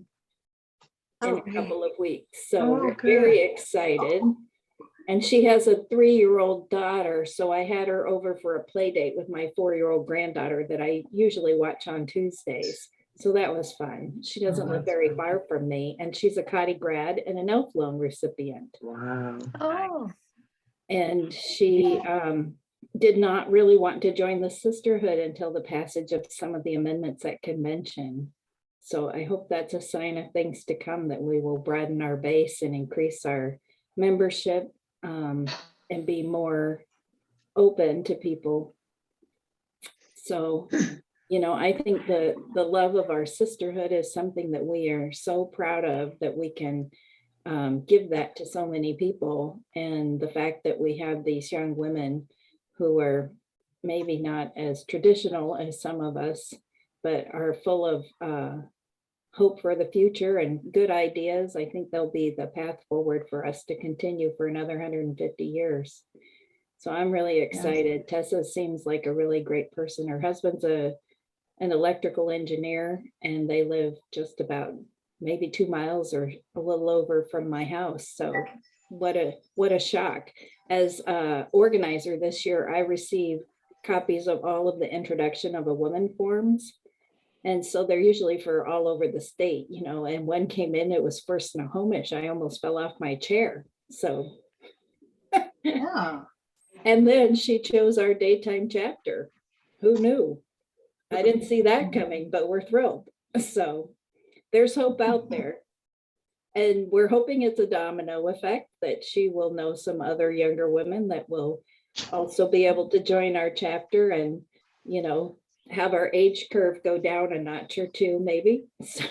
in a couple of weeks. So we're very excited. And she has a 3-year-old daughter. So I had her over for a play date with my 4-year-old granddaughter that I usually watch on Tuesdays. So that was fun. She doesn't live very far from me, and she's a Cotti grad and an ELF loan recipient. Wow. Oh, And she did not really want to join the sisterhood until the passage of some of the amendments at convention. So I hope that's a sign of things to come, that we will broaden our base and increase our membership and be more open to people. So, you know, I think the love of our sisterhood is something that we are so proud of, that we can give that to so many people. And the fact that we have these young women who are maybe not as traditional as some of us, but are full of hope for the future and good ideas, I think they'll be the path forward for us to continue for another 150 years. So I'm really excited. Yes. Tessa seems like a really great person. Her husband's an electrical engineer, and they live just about maybe 2 miles or a little over from my house. So what a shock. As organizer this year, I received copies of all of the Introduction of a Woman forms. And so they're usually for all over the state, you know, and one came in, it was for Snohomish. I almost fell off my chair. So, yeah. And then she chose our daytime chapter. Who knew? I didn't see that coming, but we're thrilled. So there's hope out there. And we're hoping it's a domino effect, that she will know some other younger women that will also be able to join our chapter and, you know, have our age curve go down a notch or two, maybe. So,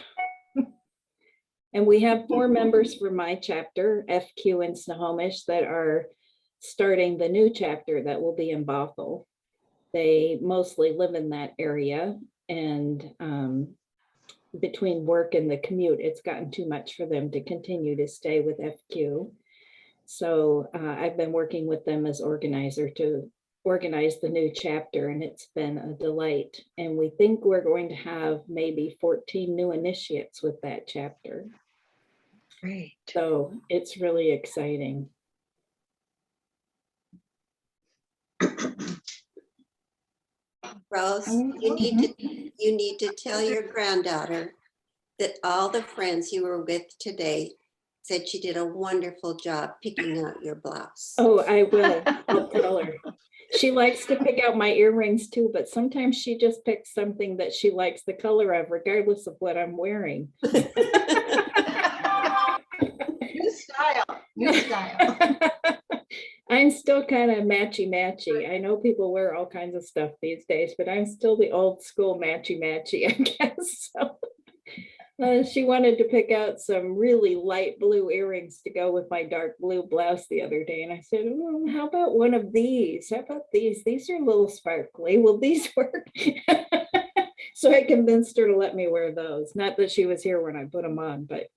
and we have 4 members for my chapter, FQ in Snohomish, that are starting the new chapter that will be in Bothell. They mostly live in that area, and between work and the commute, it's gotten too much for them to continue to stay with FQ. So I've been working with them as organizer to organize the new chapter, and it's been a delight. And we think we're going to have maybe 14 new initiates with that chapter. Great. So it's really exciting. Rose, you need to tell your granddaughter that all the friends you were with today said she did a wonderful job picking out your blouse. Oh, I will. I'll tell her. She likes to pick out my earrings too, but sometimes she just picks something that she likes the color of, regardless of what I'm wearing. New style. I'm I'm still kind of matchy. I know people wear all kinds of stuff these days, but I'm still the old school matchy, I guess. So she wanted to pick out some really light blue earrings to go with my dark blue blouse the other day. And I said, well, how about one of these? How about these? These are a little sparkly. Will these work? So I convinced her to let me wear those. Not that she was here when I put them on, but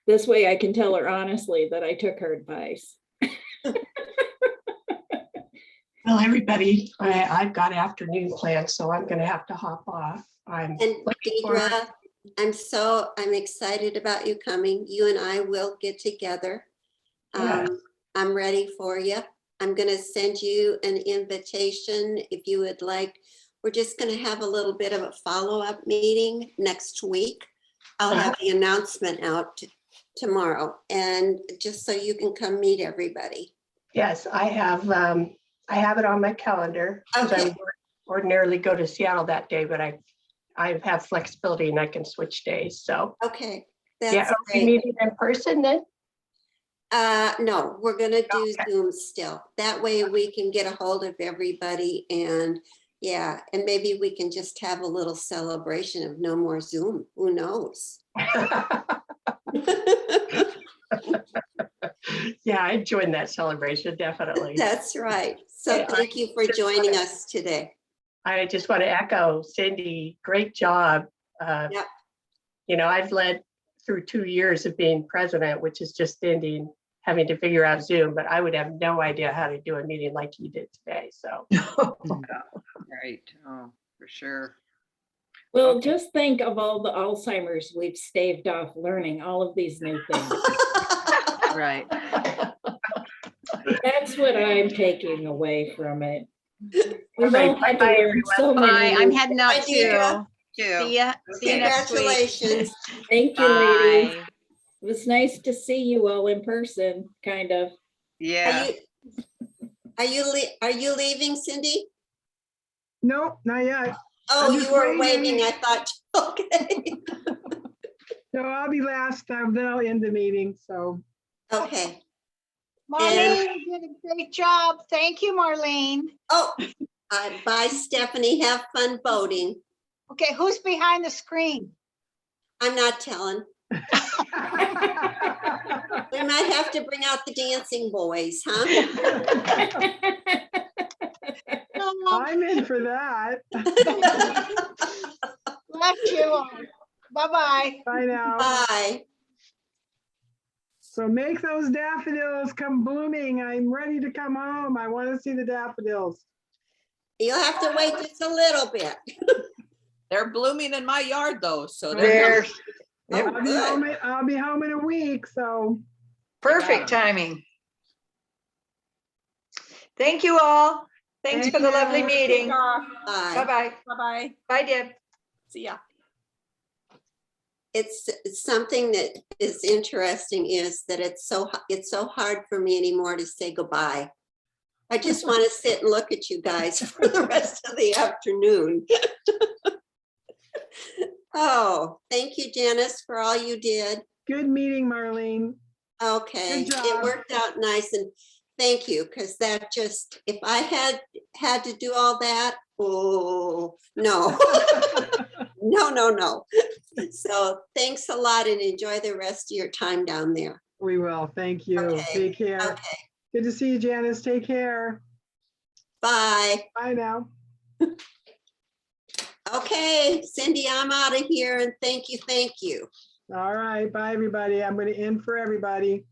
this way I can tell her honestly that I took her advice. Well, everybody, I've got afternoon plans, so I'm going to have to hop off. And Deidre, I'm excited about you coming. You and I will get together. Yeah. I'm ready for you. I'm going to send you an invitation if you would like. We're just going to have a little bit of a follow-up meeting next week. I'll have the announcement out tomorrow, and just so you can come meet everybody. Yes, I have it on my calendar. Okay. I ordinarily go to Seattle that day, but I have flexibility and I can switch days. So okay, that's yeah, are we great. meeting in person then? No, we're gonna do Zoom still. That way we can get a hold of everybody, and yeah, and maybe we can just have a little celebration of no more Zoom. Who knows? Yeah, I joined that celebration, definitely. That's right. So thank you for joining us today. I just want to echo Cindy, great job. Yep. You know, I've led through 2 years of being president, which is just ending, having to figure out Zoom, but I would have no idea how to do a meeting like you did today. So. Right. Oh, for sure. Well, just think of all the Alzheimer's we've staved off learning all of these new things. Right. That's what I'm taking away from it. We've Right. all had to Bye-bye, learn so many. Bye. I'm new heading out Bye, too. Deidre. See ya next week. Congratulations. Thank you, ladies. Bye. It was nice to see you all in person, kind of. Yeah. Are you leaving, Cindy? Nope, not yet. Oh, I'm you just were waiting. waving. I thought, okay. No, I'll be last. Then I'll end the meeting. So Okay. Marlene, you did a great job. Thank you, Marlene. Oh, bye, Stephanie. Have fun voting. Okay, who's behind the screen? I'm not telling. We might have to bring out the dancing boys, huh? I'm in for that. Left you on. Bye-bye. Bye now. Bye. So make those daffodils come blooming. I'm ready to come home. I want to see the daffodils. You'll have to wait just a little bit. They're blooming in my yard though, so There. I'll be home in a week. So Perfect timing. Thank you all. Thanks for the lovely meeting. Bye. Bye-bye. Bye-bye. Bye, Deb. See ya. It's something that is interesting is that it's so hard for me anymore to say goodbye. I just want to sit and look at you guys for the rest of the afternoon. Oh, thank you, Janice, for all you did. good meeting, Marlene. Okay, Good job. it worked out nice, and thank you, because that just, if I had to do all that, oh, no. No. So thanks a lot and enjoy the rest of your time down there. We will. Thank you. Okay. Take care. Okay, Good to see you, Janice. Take care. bye. Bye now. Okay, Cindy, I'm out of here, and thank you. All right. Bye, everybody. I'm going to end for everybody.